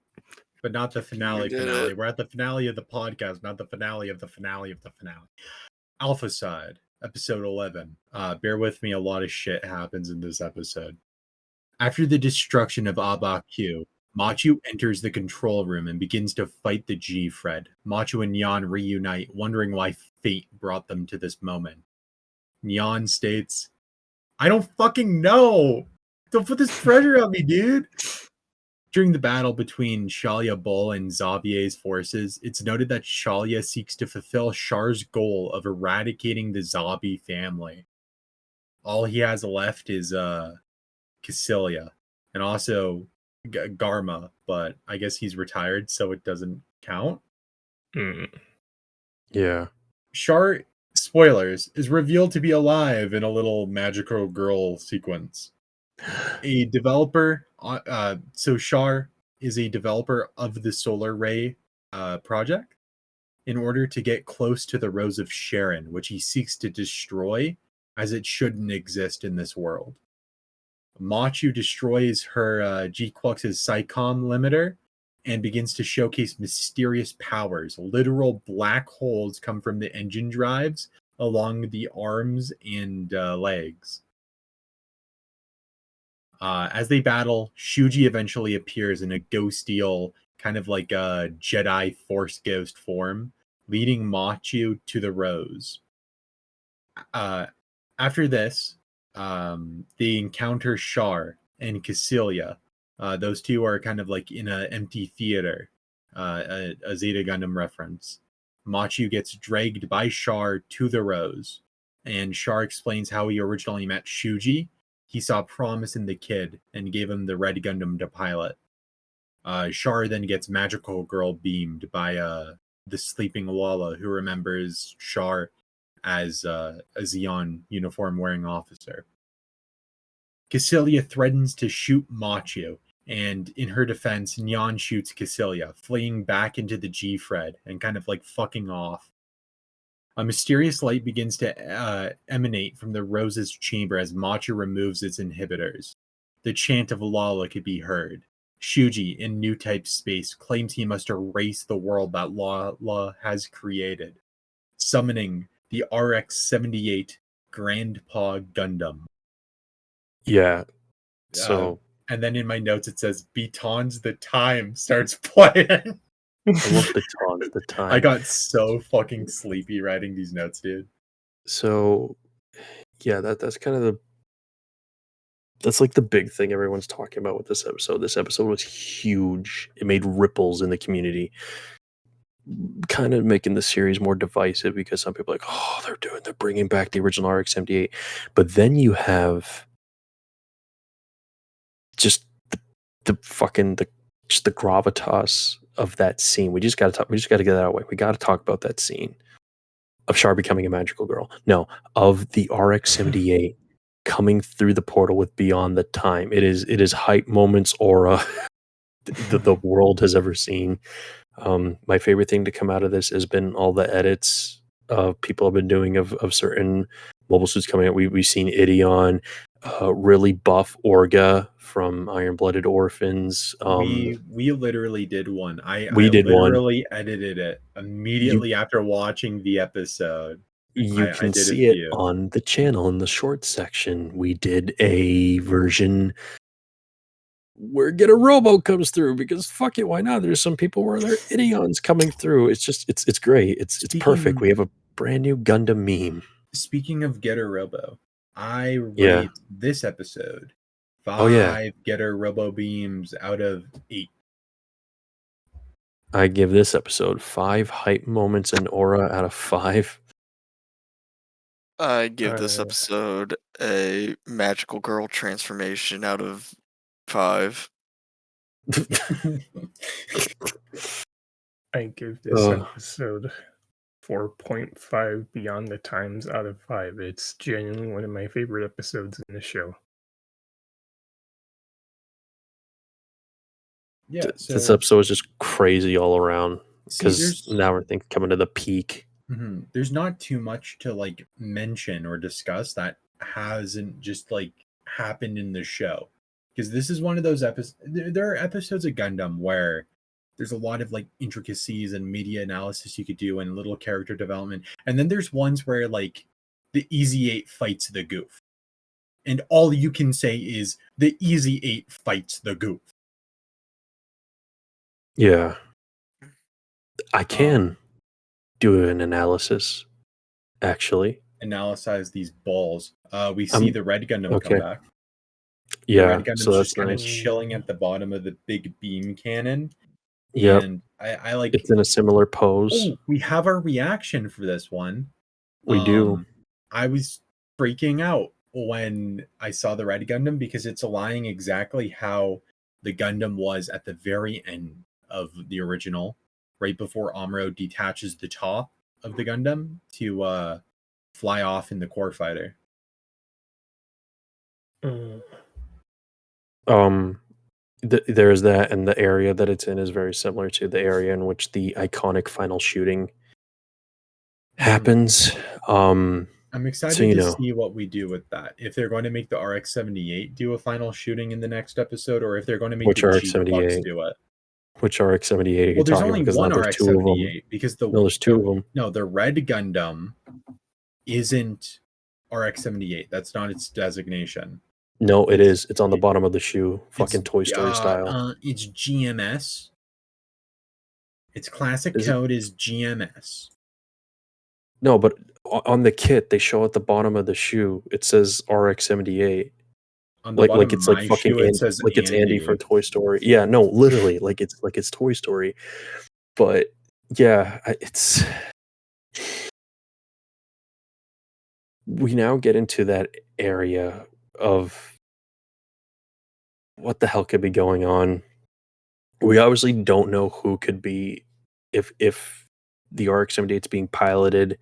But not the finale did finale. it. We're at the finale of the podcast, not the finale of the finale of the finale. Alpha Side, episode 11. Bear with me, a lot of shit happens in this episode. After the destruction of Q, Machu enters the control room and begins to fight the G-Fred. Machu and Nyaan reunite, wondering why fate brought them to this moment. Nyaan states, I don't fucking know! Don't put this pressure on me, dude! During the battle between Shalia Bull and Xavier's forces, it's noted that Shalia seeks to fulfill Char's goal of eradicating the Zabi family. All he has left is Kycilia and also Garma, but I guess he's retired, so it doesn't count. Yeah. Char, spoilers, is revealed to be alive in a little magical girl sequence. A developer, so Char is a developer of the Solar Ray project in order to get close to the Rose of Sharon, which he seeks to destroy as it shouldn't exist in this world. Machu destroys her GQuuuuuuX's Psycom limiter and begins to showcase mysterious powers. Literal black holes come from the engine drives along the arms and legs. As they battle, Shuji eventually appears in a ghostial, kind of like a Jedi Force ghost form, leading Machu to the Rose. After this, they encounter Char and Kycilia. Those two are kind of like in an empty theater, a Zeta Gundam reference. Machu gets dragged by Char to the Rose, and Char explains how he originally met Shuji. He saw promise in the kid and gave him the Red Gundam to pilot. Char then gets Magical Girl beamed by the sleeping Lala, who remembers Char as a Zeon uniform-wearing officer. Kycilia threatens to shoot Machu, and in her defense, Nyaan shoots Kycilia, fleeing back into the G-Fred and kind of like fucking off. A mysterious light begins to emanate from the Rose's chamber as Machu removes its inhibitors. The chant of Lala could be heard. Shuji, in new type space, claims he must erase the world that Lala has created, summoning the RX-78 Grandpa Gundam. Yeah. So and then in my notes it says Beton's The Time starts playing. I love the time. I got so fucking sleepy writing these notes, dude. So yeah, that's kind of that's like the big thing everyone's talking about with this episode. This episode was huge. It made ripples in the community. kind of making the series more divisive because some people are like, oh, they're bringing back the original RX-78, but then you have just the fucking just the gravitas of that scene. We just got to get that out of the way. We got to talk about that scene of Char becoming a magical girl. No, of the RX-78 coming through the portal with Beyond the Time. It is hype moments aura the world has ever seen. My favorite thing to come out of this has been all the edits people have been doing of certain mobile suits coming out. We've seen Idion, really buff Orga from Iron Blooded Orphans. We literally did one. I did one. literally edited it immediately after watching the episode. You I can did a see it few. on the channel in the short section. We did a version where Get a Robo comes through because fuck it, why not? There's some people where their Idions coming through. It's just it's great. It's perfect. We have a brand new Gundam meme. Speaking of Getter Robo, I Yeah. rate this episode 5 Oh, yeah. Getter Robo beams out of 8. I give this episode 5 hype moments and aura out of 5. I give this episode a magical girl transformation out of 5. I give this episode 4.5 Beyond the Times out of 5. It's genuinely one of my favorite episodes in the show. Yeah, this episode is just crazy all around because now we're coming to the peak. There's not too much to like mention or discuss that hasn't just like happened in the show, because this is one of those episodes. There are episodes of Gundam where there's a lot of like intricacies and media analysis you could do and little character development, and then there's ones where like the Easy 8 fights the Goof, and all you can say is the Easy 8 fights the Goof. Yeah, I can do an analysis. Actually, analyze these balls. We see the Red Gundam come back. Yeah, the Red Gundam's so that's just kind of nice. chilling at the bottom of the big beam cannon. Yep. And I like it's in a similar pose. Oh, we have our reaction for this one. We do. I was freaking out when I saw the Red Gundam because it's aligning exactly how the Gundam was at the very end of the original, right before Amuro detaches the top of the Gundam to fly off in the core fighter. There's that, and the area that it's in is very similar to the area in which the iconic final shooting happens. I'm excited to see what we do with that. If they're going to make the RX-78 do a final shooting in the next episode, or if they're going to make the GQuuuuuuX do it. Which RX-78 are you Well, there's talking only about? one There's 2 of them. RX-78 because there's 2 of them. No, the Red Gundam isn't RX-78. That's not its designation. No, it is. It's on the bottom of the shoe. Fucking Toy Story style. It's GMS. Its classic code is GMS. No, but on the kit, they show at the bottom of the shoe, it says RX-78. On the bottom it's of like my fucking shoe, it says like it's Andy from Toy Story. Yeah, no, literally, like it's Toy Story. But yeah, it's we now get into that area of what the hell could be going on. We obviously don't know who could be if the RX-78 is being piloted,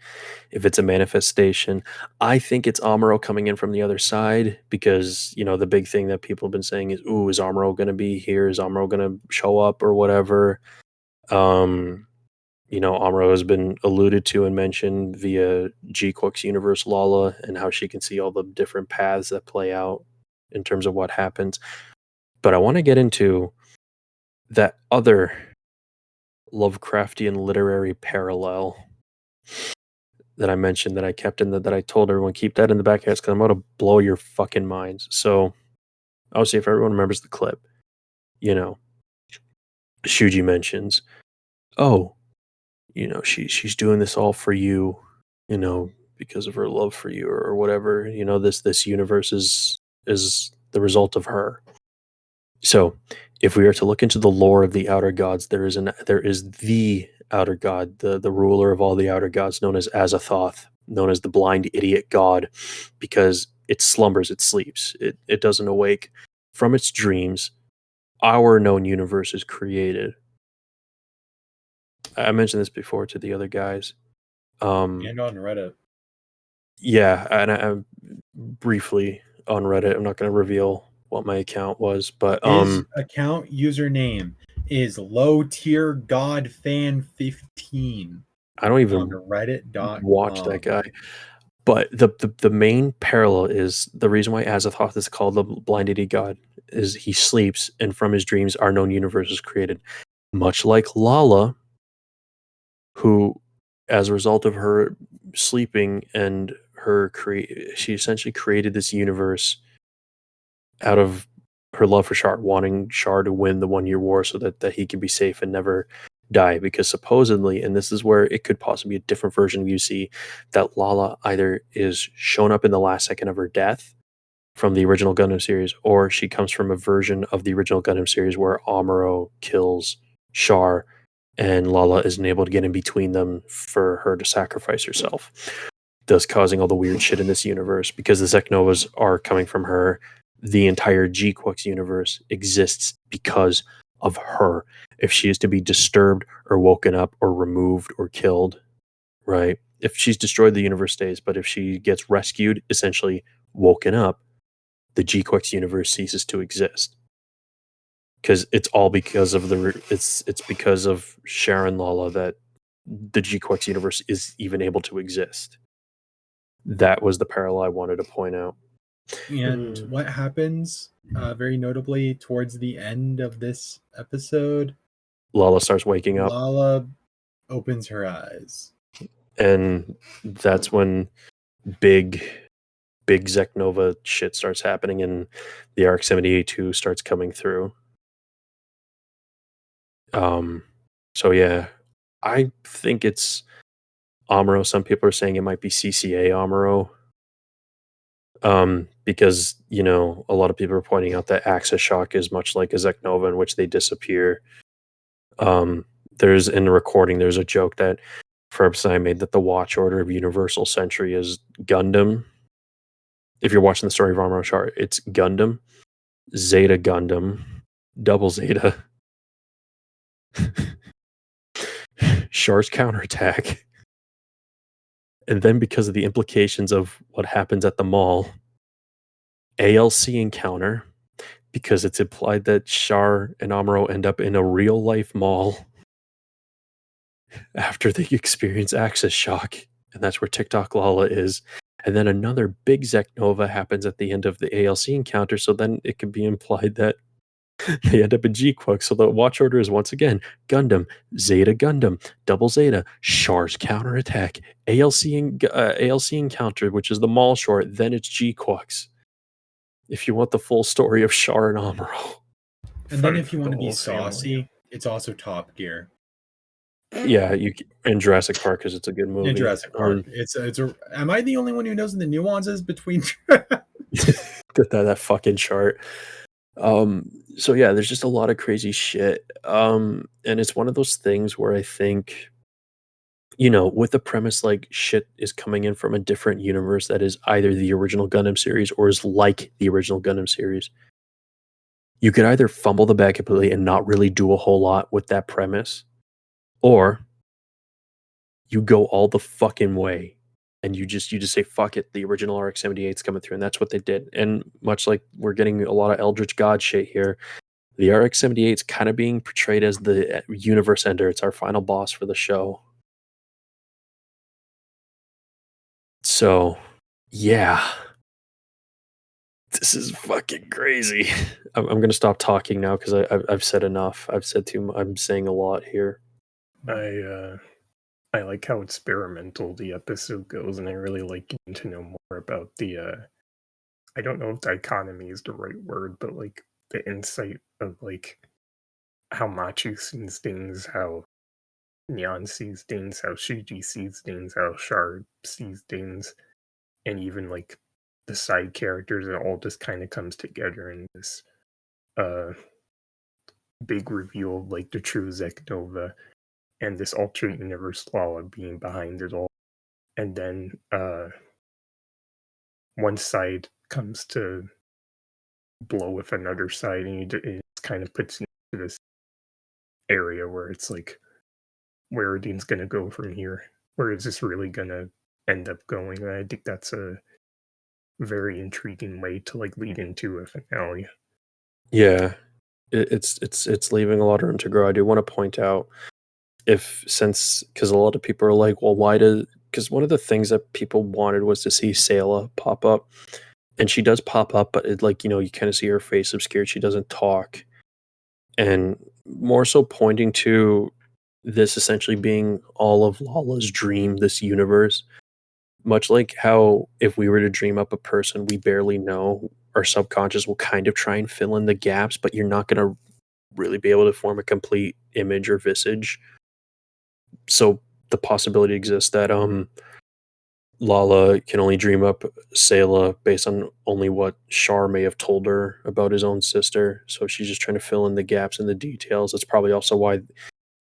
if it's a manifestation. I think it's Amuro coming in from the other side because, you know, the big thing that people have been saying is, ooh, is Amuro going to be here? Is Amuro going to show up or whatever? You know, Amuro has been alluded to and mentioned via GQuuuuuuX Universe Lala and how she can see all the different paths that play out in terms of what happens. But I want to get into that other Lovecraftian literary parallel that I mentioned that I kept in that I told everyone keep that in the back of your heads because I'm going to blow your fucking minds. So obviously, if everyone remembers the clip, you know, Shuji mentions, oh, you know, she's doing this all for you, you know, because of her love for you or whatever. You know, this universe is the result of her. So if we are to look into the lore of the Outer Gods, there is the outer god, the ruler of all the outer gods, known as Azathoth, known as the blind idiot god, because it slumbers, it sleeps, it doesn't awake. From its dreams, our known universe is created. I mentioned this before to the other guys. And on Reddit. Yeah, and I briefly on Reddit. I'm not going to reveal what my account was, but His account username is low tier god fan 15 I don't on even reddit.com. watch that guy. But the main parallel is the reason why Azathoth is called the blind idiot god is he sleeps, and from his dreams our known universe is created. Much like Lala, who, as a result of her sleeping and her she essentially created this universe out of her love for Char, wanting Char to win the 1 year war so that he can be safe and never die. Because supposedly, and this is where it could possibly be a different version of UC, that Lala either is shown up in the last second of her death from the original Gundam series, or she comes from a version of the original Gundam series where Amuro kills Char and Lala isn't able to get in between them for her to sacrifice herself, thus causing all the weird shit in this universe. Because the Zeknovas are coming from her, the entire GQuuuuuuX universe exists because of her. If she is to be disturbed or woken up or removed or killed, right? If she's destroyed, the universe stays. But if she gets rescued, essentially woken up, the GQuuuuuuX universe ceases to exist. Because it's all because of it's because of Sharon Lala that the GQuuuuuuX universe is even able to exist. That was the parallel I wanted to point out. And what happens, very notably, towards the end of this episode? Lala starts waking up, Lala opens her eyes. and that's when big Zeknova shit starts happening, and the RX-78-2 starts coming through. So yeah, I think it's Amuro. Some people are saying it might be CCA Amuro. Because, you know, a lot of people are pointing out that Axis Shock is much like a Zeknova, in which they disappear. There's in the recording, there's a joke that Ferbs and I made that the watch order of Universal Century is Gundam. If you're watching the story of Amuro Char, it's Gundam, Zeta Gundam, Double Zeta, Char's counterattack. And then, because of the implications of what happens at the mall, ALC encounter, because it's implied that Char and Amuro end up in a real life mall after they experience Axis Shock, and that's where TikTok Lala is. And then another big Zeknova happens at the end of the ALC encounter, so then it could be implied that they end up in GQuuuuuuX. So the watch order is once again Gundam, Zeta Gundam, Double Zeta, Char's counterattack, ALC encounter, which is the mall short, then it's GQuuuuuX. If you want the full story of Char and Amuro. And then if you want to be saucy, it's also Top Gear. Yeah, in Jurassic Park, because it's a good movie. In Jurassic Park, am I the only one who knows the nuances between that fucking chart? So yeah, there's just a lot of crazy shit. And it's one of those things where I think, you know, with a premise like shit is coming in from a different universe that is either the original Gundam series or is like the original Gundam series, you could either fumble the bag completely and not really do a whole lot with that premise, or you go all the fucking way and you just say fuck it, the original RX-78 is coming through, and that's what they did. And much like we're getting a lot of Eldritch God shit here, the RX-78 is kind of being portrayed as the universe ender. It's our final boss for the show. So yeah, this is fucking crazy. I'm gonna stop talking now because I've said enough. I've said too much. I'm saying a lot here. I like how experimental the episode goes, and I really like getting to know more about the I don't know if dichotomy is the right word, but like the insight of like how Machu sees things, how Nyaan sees things, how Shiji sees things, how Char sees things, and even like the side characters, and all just kind of comes together in this uh big reveal of like the true Zeknova. and this alternate universe Lala being behind it all. And then one side comes to blow with another side, and it kind of puts you into this area where it's like, where are things going to go from here? Where is this really going to end up going? And I think that's a very intriguing way to like lead into a finale. Yeah, it's leaving a lot of room to grow. I do want to point out because a lot of people are like, well, because one of the things that people wanted was to see Sayla pop up, and she does pop up, but you kind of see her face obscured. She doesn't talk, and more so pointing to this essentially being all of Lala's dream, this universe. Much like how if we were to dream up a person we barely know, our subconscious will kind of try and fill in the gaps, but you're not going to really be able to form a complete image or visage. So the possibility exists that Lala can only dream up Sayla based on only what Shar may have told her about his own sister. So she's just trying to fill in the gaps and the details. That's probably also why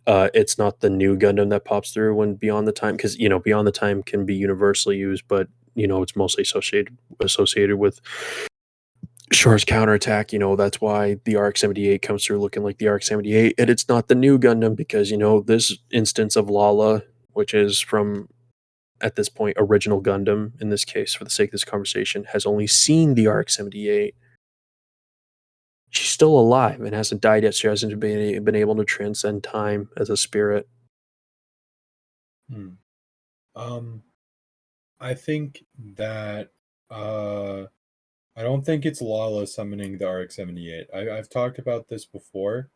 it's not the new Gundam that pops through when Beyond the Time, because Beyond the Time can be universally used, but it's mostly associated with Shar's counterattack. That's why the RX-78 comes through looking like the RX-78, and it's not the new Gundam because this instance of Lala, which is from at this point original Gundam in this case for the sake of this conversation, has only seen the RX-78. She's still alive and hasn't died yet. She hasn't been able to transcend time as a spirit. I think that I don't think it's Lala summoning the RX-78. I've talked about this before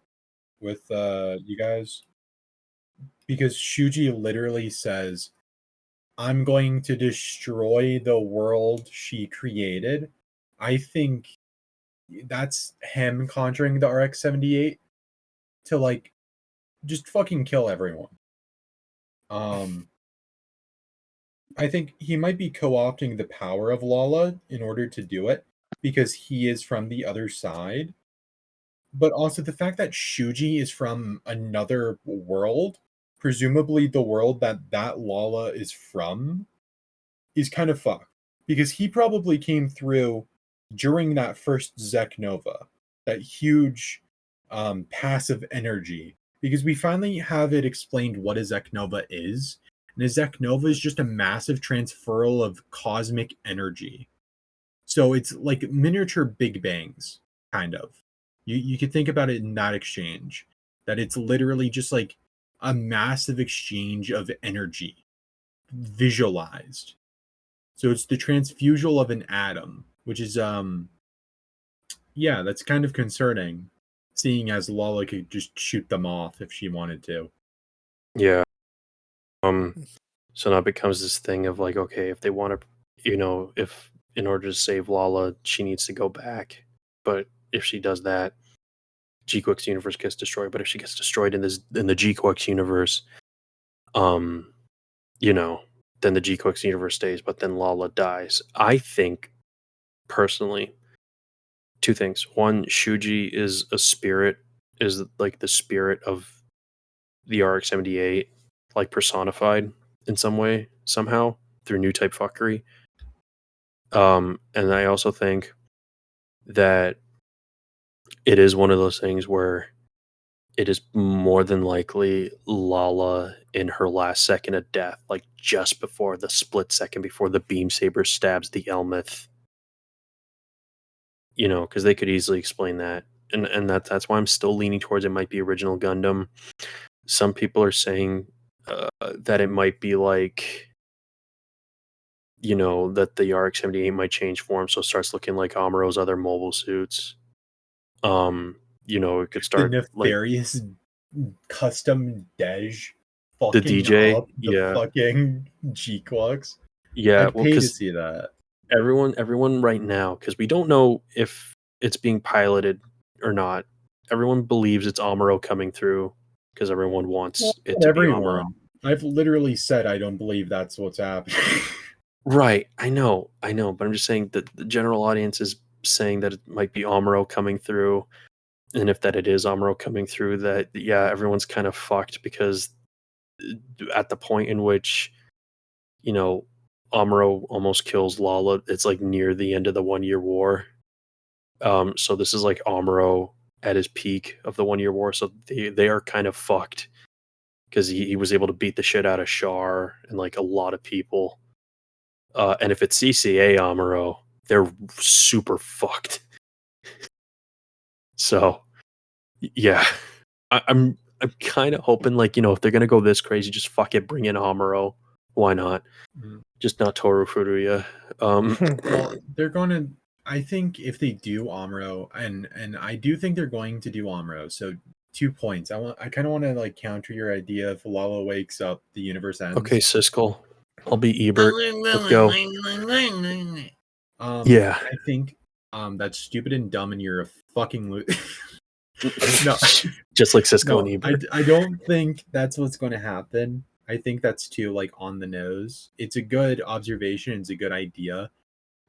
with you guys, because Shuji literally says, I'm going to destroy the world she created. I think that's him conjuring the RX-78 to like just fucking kill everyone. I think he might be co-opting the power of Lala in order to do it because he is from the other side. But also the fact that Shuji is from another world, presumably the world that Lala is from, is kind of fucked. Because he probably came through during that first Zek Nova, that huge passive energy. Because we finally have it explained what a Zek Nova is. And a Zek Nova is just a massive transferal of cosmic energy. So it's like miniature Big Bangs, kind of. You could think about it in that exchange. That it's literally just like a massive exchange of energy visualized. So it's the transfusal of an atom, which is that's kind of concerning, seeing as Lala could just shoot them off if she wanted to. Yeah. So now it becomes this thing of like, okay, if they want to, if in order to save Lala, she needs to go back. But if she does that, GQuuuuuuX universe gets destroyed. But if she gets destroyed in the GQuuuuuuX universe, then the GQuuuuuuX universe stays, but then Lala dies. I think, personally, two things. One, Shuji is like the spirit of the RX-78, like personified in some way, somehow, through new type fuckery. And I also think that it is one of those things where it is more than likely Lala in her last second of death, like just before the split second before the beam saber stabs the Elmeth. Because they could easily explain that. And that's why I'm still leaning towards it might be original Gundam. Some people are saying that it might be like, that the RX-78 might change form, so it starts looking like Amuro's other mobile suits. It could start the nefarious custom Dej the fucking DJ, up the fucking GQuuuuuuX. yeah. I'd pay to see that. Everyone right now, because we don't know if it's being piloted or not. Everyone believes it's Amuro coming through because everyone wants it to be Amuro. I've literally said I don't believe that's what's happening. Right, I know, but I'm just saying that the general audience is saying that it might be Amuro coming through, and if that it is Amuro coming through, that everyone's kind of fucked because at the point in which, you know, Amuro almost kills Lala. It's like near the end of the 1 year war. So this is like Amuro at his peak of the 1 year war. So they are kind of fucked because he was able to beat the shit out of Char and like a lot of people. And if it's CCA Amuro, they're super fucked. So yeah, I'm kind of hoping like, you know, if they're gonna go this crazy, just fuck it, bring in Amuro. Why not? Just not Toru Furuya. Well, they're going to. I think if they do Amuro, and I do think they're going to do Amuro. So 2 points. I kind of want to like counter your idea. If Lala wakes up, the universe ends. Okay, Siskel. I'll be Ebert. Let's go. Yeah. I think that's stupid and dumb, and you're a fucking no. Just like Siskel and Ebert. I don't think that's what's going to happen. I think that's too like on the nose. It's a good observation. It's a good idea.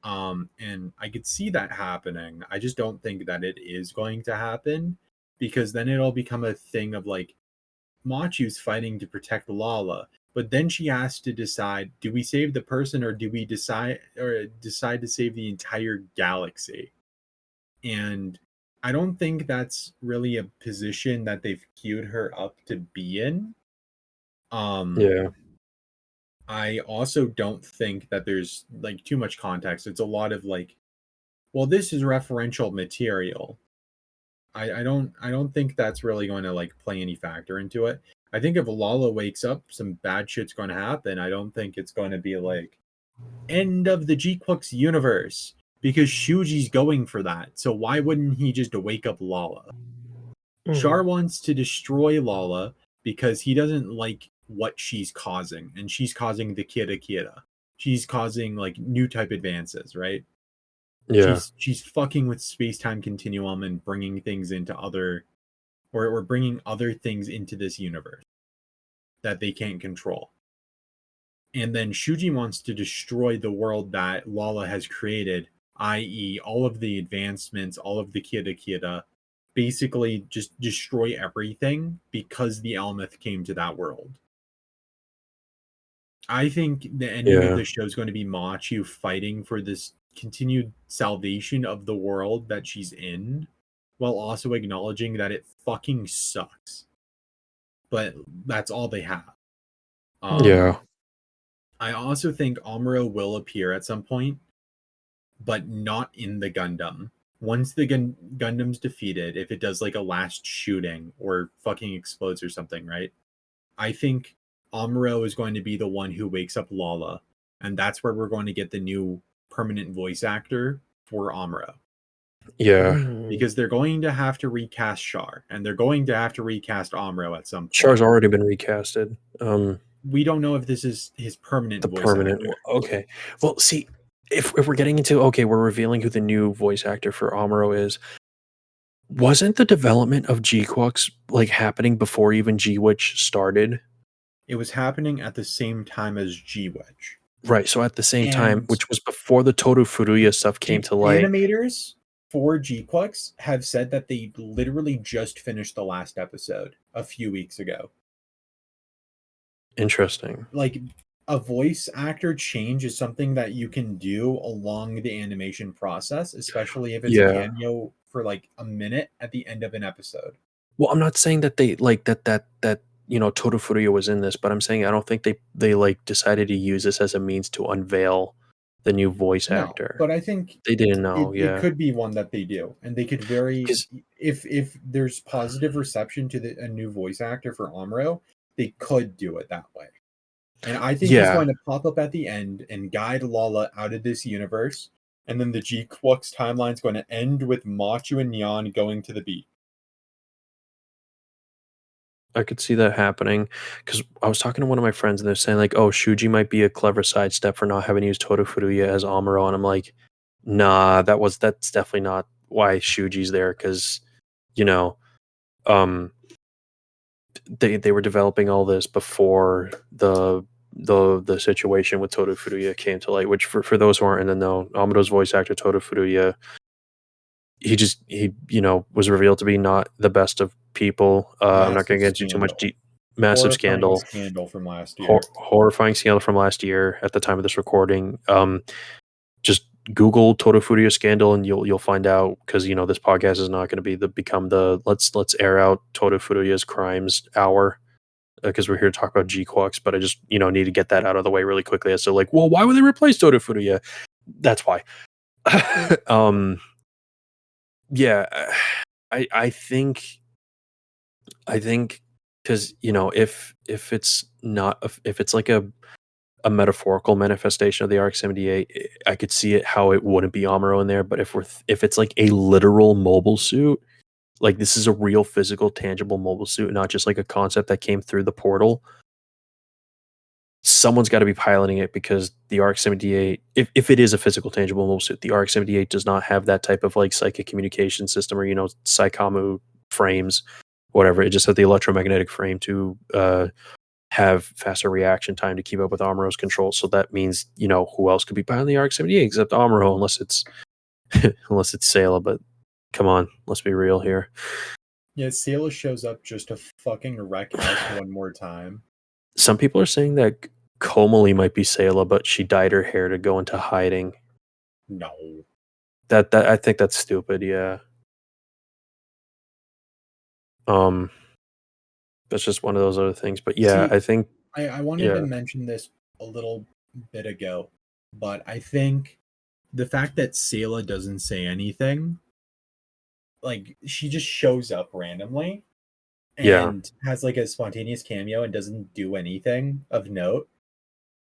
And I could see that happening. I just don't think that it is going to happen, because then it'll become a thing of like Machu's fighting to protect Lala, but then she has to decide: do we save the person, or do we decide to save the entire galaxy? And I don't think that's really a position that they've queued her up to be in. Yeah. I also don't think that there's like too much context. It's a lot of like, well, this is referential material. I don't think that's really going to like play any factor into it. I think if Lala wakes up, some bad shit's going to happen. I don't think it's going to be like end of the GQuuuuuuX universe, because Shuji's going for that. So why wouldn't he just wake up Lala? Char wants to destroy Lala because he doesn't like what she's causing, and she's causing the Kira. She's causing like new type advances, right? Yeah. She's fucking with space-time continuum and bringing things into other, or bringing other things into this universe that they can't control. And then Shuji wants to destroy the world that Lala has created, i.e. all of the advancements, all of the Kira, basically just destroy everything because the Elmeth came to that world. I think the ending of the show is going to be Machu fighting for this continued salvation of the world that she's in, while also acknowledging that it fucking sucks. But that's all they have. Yeah. I also think Amuro will appear at some point, but not in the Gundam. Once the Gundam's defeated, if it does like a last shooting or fucking explodes or something, right? I think Amuro is going to be the one who wakes up Lala, and that's where we're going to get the new permanent voice actor for Amuro. Yeah. Because they're going to have to recast Char, and they're going to have to recast Amuro at some point. Char's already been recasted. We don't know if this is his permanent voice permanent actor. Okay. Well, see, if we're getting into we're revealing who the new voice actor for Amuro is. Wasn't the development of GQuuuuuuX like happening before even GWitch started? It was happening at the same time as GWitch. Right, so at the same time, which was before the Toru Furuya stuff came to light. Animators for GQuuuuuuX have said that they literally just finished the last episode a few weeks ago. Interesting. Like, a voice actor change is something that you can do along the animation process, especially if it's a cameo for like a minute at the end of an episode. Well, I'm not saying that they like that Toru Furuya was in this, but I'm saying I don't think they like decided to use this as a means to unveil the new voice actor. But I think they didn't know. It could be one that they do, and they could if there's positive reception to a new voice actor for Amuro, they could do it that way. And I think he's going to pop up at the end and guide Lala out of this universe, and then the GQuuuuuuX timeline is going to end with Machu and Nyaan going to the beach. I could see that happening, because I was talking to one of my friends and they're saying like, oh, Shuji might be a clever sidestep for not having used Toru Furuya as Amuro, and I'm like, nah, that's definitely not why Shuji's there, because they were developing all this before the situation with Toru Furuya came to light, which for those who aren't in the know, Amuro's voice actor Toru Furuya, he was revealed to be not the best of people. I'm not going to get into too much massive Horrifying scandal. scandal from last year. Horrifying scandal from last year at the time of this recording. Just Google Todofuria scandal and you'll find out, because this podcast is not going to become the let's air out Todofuria's crimes hour, because we're here to talk about GQuuuuuX, but I just need to get that out of the way really quickly as to well, why would they replace Todofuria? That's why. Yeah, I think because if it's not, if it's like a metaphorical manifestation of the RX-78, I could see it how it wouldn't be Amuro in there. But if it's like a literal mobile suit, like this is a real physical, tangible mobile suit, not just like a concept that came through the portal, someone's got to be piloting it, because the RX-78, if it is a physical, tangible mobile suit, the RX-78 does not have that type of like psychic communication system or Psychomu frames, whatever. It just has the electromagnetic frame to have faster reaction time to keep up with Amuro's control. So that means, who else could be behind the RX-78 except Amuro, unless it's Sayla. But come on, let's be real here. Yeah, Sayla shows up just to fucking wreck house one more time. Some people are saying that Komali might be Sayla, but she dyed her hair to go into hiding. No. That I think that's stupid, yeah. That's just one of those other things. But yeah, See, I think I wanted to mention this a little bit ago, but I think the fact that Sayla doesn't say anything, like she just shows up randomly and has like a spontaneous cameo and doesn't do anything of note,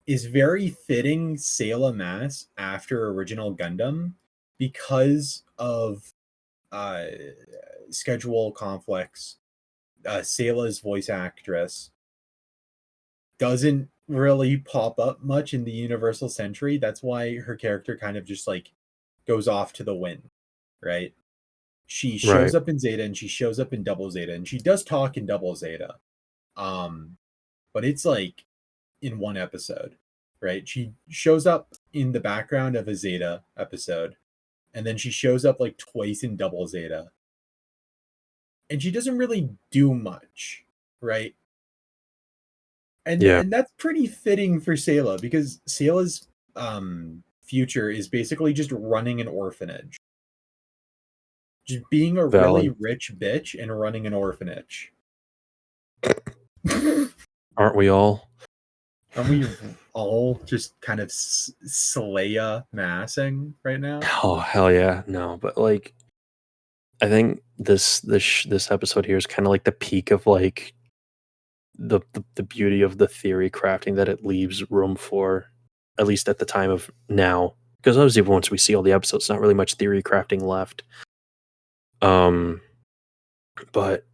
is very fitting Sayla Mass after original Gundam, because of schedule conflicts. Sayla's voice actress doesn't really pop up much in the Universal Century. That's why her character kind of just like goes off to the wind, right? She shows up in Zeta and she shows up in Double Zeta, and she does talk in Double Zeta. But it's like in one episode, right? She shows up in the background of a Zeta episode, and then she shows up like twice in Double Zeta. And she doesn't really do much, right? And that's pretty fitting for Sayla, because Sayla's future is basically just running an orphanage. Just being a really rich bitch and running an orphanage. Aren't we all? Aren't we all just kind of Saleya massing right now? Oh hell yeah, no! But like, I think this episode here is kind of like the peak of like the beauty of the theory crafting that it leaves room for, at least at the time of now. Because obviously, once we see all the episodes, not really much theory crafting left. But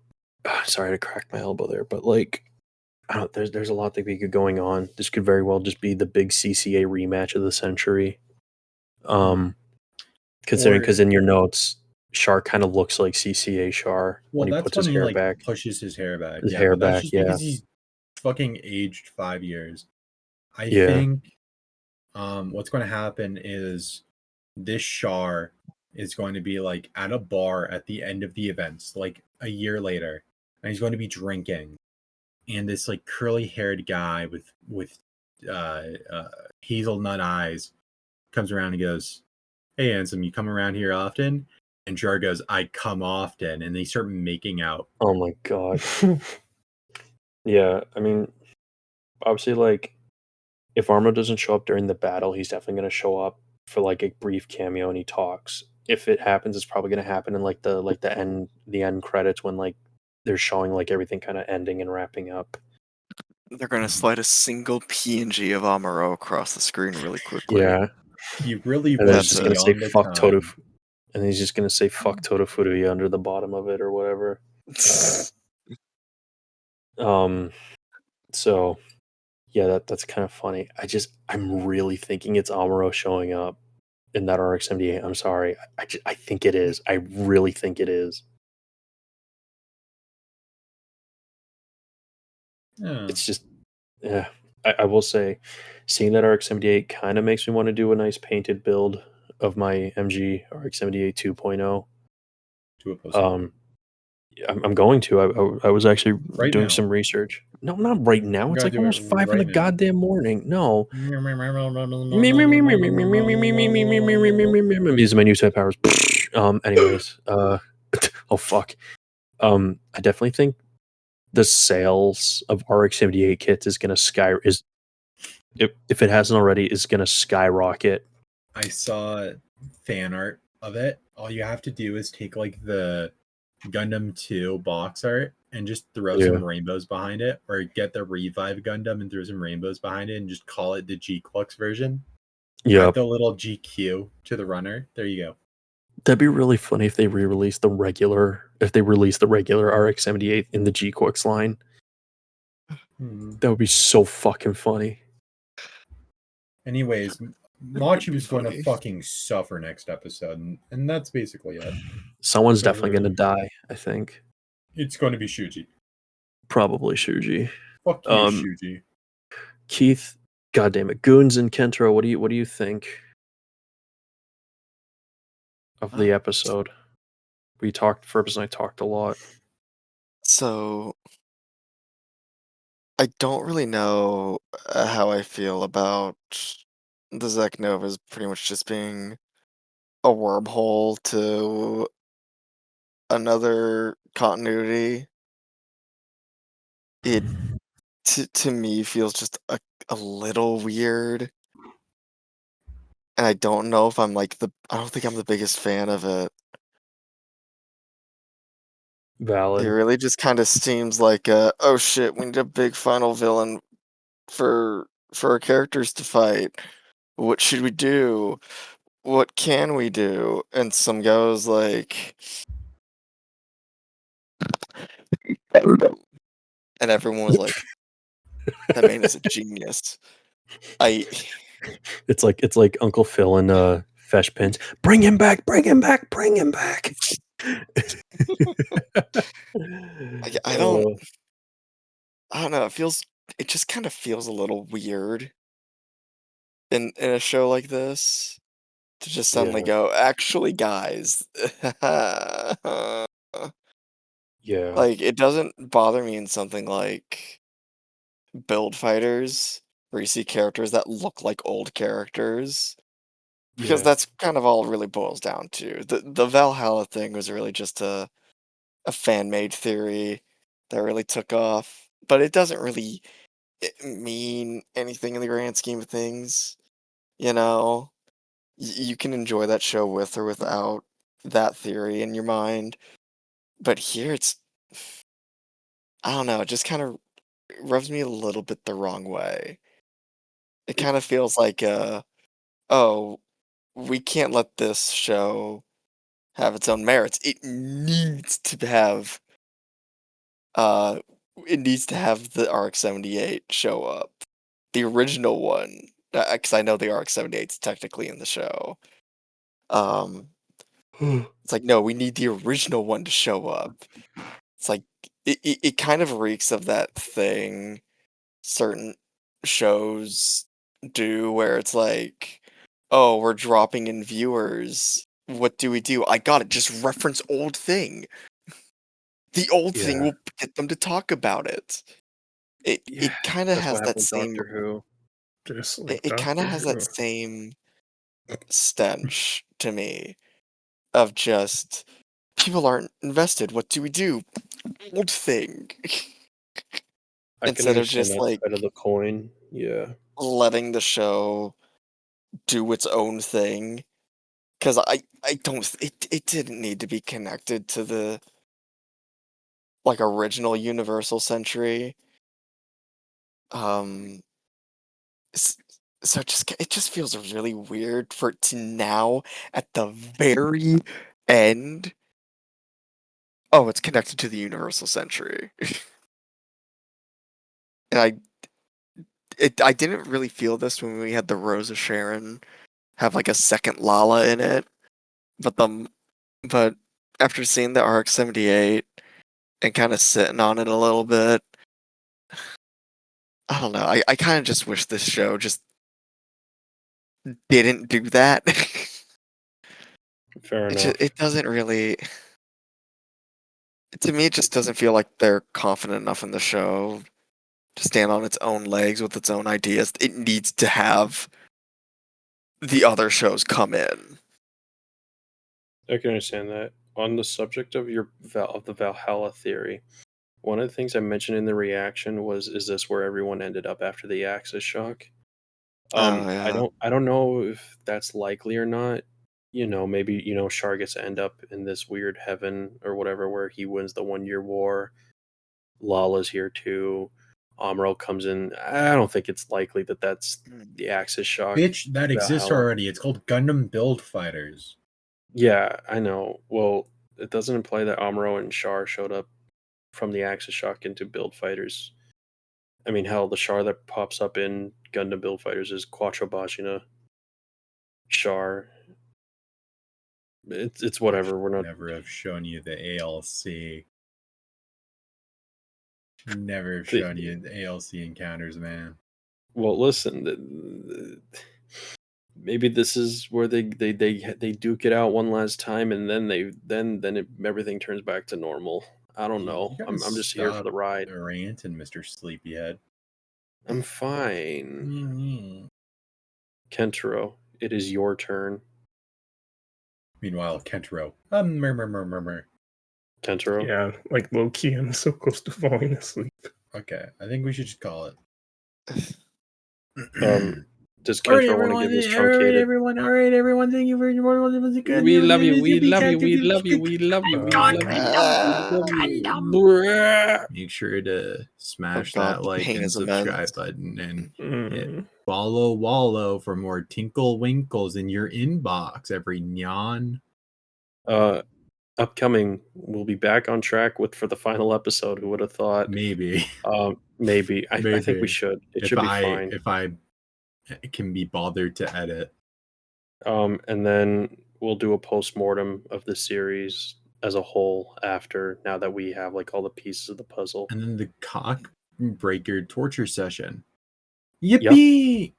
sorry to crack my elbow there, but like, I don't. There's a lot that could be going on. This could very well just be the big CCA rematch of the century. Considering, because in your notes, Char kind of looks like CCA Char when he puts his hair back. Pushes his hair back. His hair back, just because he's fucking aged 5 years. I think what's going to happen is this Char is going to be like at a bar at the end of the events, like a year later, and he's going to be drinking, and this like curly haired guy with hazelnut eyes comes around and goes, "Hey, handsome, you come around here often?" And Char goes, "I come often," and they start making out. Oh my god. Yeah, I mean, obviously, like, if Armo doesn't show up during the battle, he's definitely going to show up for like a brief cameo and he talks. If it happens, it's probably going to happen in like the end credits, when like they're showing like everything kind of ending and wrapping up. They're gonna slide a single PNG of Amuro across the screen really quickly. Yeah, he really. And That's just going to say fuck Todofuria, and he's just going to say fuck Todofuria under the bottom of it or whatever. So yeah, that's kind of funny. I'm really thinking it's Amuro showing up in that RX-78. I'm sorry. I think it is. I really think it is. It's just, yeah. I will say, seeing that RX-78 kind of makes me want to do a nice painted build of my MG RX-78 2.0. I'm going to. I was actually Right doing now. some research. No, not right now. You It's gotta like do it almost 5 in right the now. goddamn morning. No. These are my new type powers. Anyways. Oh fuck. I definitely think the sales of RX-78 kits is gonna if it hasn't already, is gonna skyrocket. I saw fan art of it. All you have to do is take like the Gundam 2 box art and just throw some rainbows behind it, or get the Revive Gundam and throw some rainbows behind it and just call it the GQuuuuuuX version. Yeah. Add the little GQ to the runner. There you go. That'd be really funny if they re-released the regular RX-78 in the GQuuuuuuX line. That would be so fucking funny. Anyways, Machu is going to fucking suffer next episode, and that's basically it. Someone's definitely going to die, I think. It's going to be Shuji. Probably Shuji. Fuck you, Shuji. Keith, goddamn it, Goons and Kentaro, what do you think of the episode? Fergus and I talked a lot. So I don't really know how I feel about the Zek Novas pretty much just being a wormhole to another continuity. It to me feels just a little weird. And I don't know if I'm like I don't think I'm the biggest fan of it. Valid. It really just kind of seems like oh shit, we need a big final villain for our characters to fight. What should we do? What can we do? And some guy was like, and everyone was like, that man is a genius. It's like Uncle Phil and Fesh Pins. Bring him back, bring him back, bring him back. I don't know, it just kind of feels a little weird in a show like this to just suddenly go, actually guys. Yeah. Like, it doesn't bother me in something like Build Fighters, where you see characters that look like old characters, because that's kind of all it really boils down to. The Valhalla thing was really just a fan-made theory that really took off, but it doesn't really mean anything in the grand scheme of things, you know? You can enjoy that show with or without that theory in your mind, but here it's I don't know, it just kind of rubs me a little bit the wrong way. It kind of feels like, oh, we can't let this show have its own merits. Uh, it needs to have the RX-78 show up. The original one, because I know the RX-78 is technically in the show. It's like, no, we need the original one to show up. It's like, it kind of reeks of that thing certain shows do where it's like, oh, we're dropping in viewers. What do we do? I got it. Just reference old thing. The old thing will get them to talk about it. It kind of has that same. Doctor Who. Just like It kind of Doctor has Who. that same stench to me of just people aren't invested. What do we do? Old thing. Instead of just like side of the coin. Yeah. letting the show do its own thing. Because I don't it didn't need to be connected to the like original Universal Century. So it just feels really weird for it to now at the very end. Oh, it's connected to the Universal Century. And I didn't really feel this when we had the Rose of Sharon have like a second Lala in it, but after seeing the RX-78 and kind of sitting on it a little bit, I don't know. I kind of just wish this show just didn't do that. Fair enough. It doesn't really. To me, it just doesn't feel like they're confident enough in the show to stand on its own legs with its own ideas. It needs to have the other shows come in. I can understand that. On the subject of the Valhalla theory, one of the things I mentioned in the reaction was, "Is this where everyone ended up after the Axis shock?" Oh yeah. I don't know if that's likely or not. Maybe Char gets to end up in this weird heaven or whatever where he wins the 1 year war. Lala's here too. Amuro comes in. I don't think it's likely that that's the Axis shock. Bitch, that exists Valhalla. already. It's called Gundam Build Fighters. Yeah, I know. Well, it doesn't imply that Amuro and Char showed up from the Axis shock into Build Fighters. I mean, hell, the Char that pops up in Gundam Build Fighters is Quattro Bashina. Char. It's whatever. We're not. Never have shown you the ALC. Never have The- shown you the ALC encounters, man. Well, listen. Maybe this is where they duke it out one last time, and then everything turns back to normal. I don't know. You I'm gotta just here for stop the ride. ranting, Mr. Sleepyhead. I'm fine. Mm-hmm. Kentaro, it is your turn. Meanwhile, Kentaro. Kentaro. Yeah, like low key, I'm so close to falling asleep. Okay, I think we should just call it. Does All right, Kentaro want to everyone. give his truncated? All right, everyone. Thank you very much. We love you. We love you. We love you. We love you. We love you. Make sure to smash God, that the like pain and is subscribe immense. button and Mm. follow Wallow for more Tinkle Winkles in your inbox every Nyaan. Upcoming, we'll be back on track for the final episode. Who would have thought? Maybe. Maybe. I think we should. It should be fine. If I can be bothered to edit. And then we'll do a post-mortem of the series as a whole now that we have like all the pieces of the puzzle. And then the cock breaker torture session. Yippee!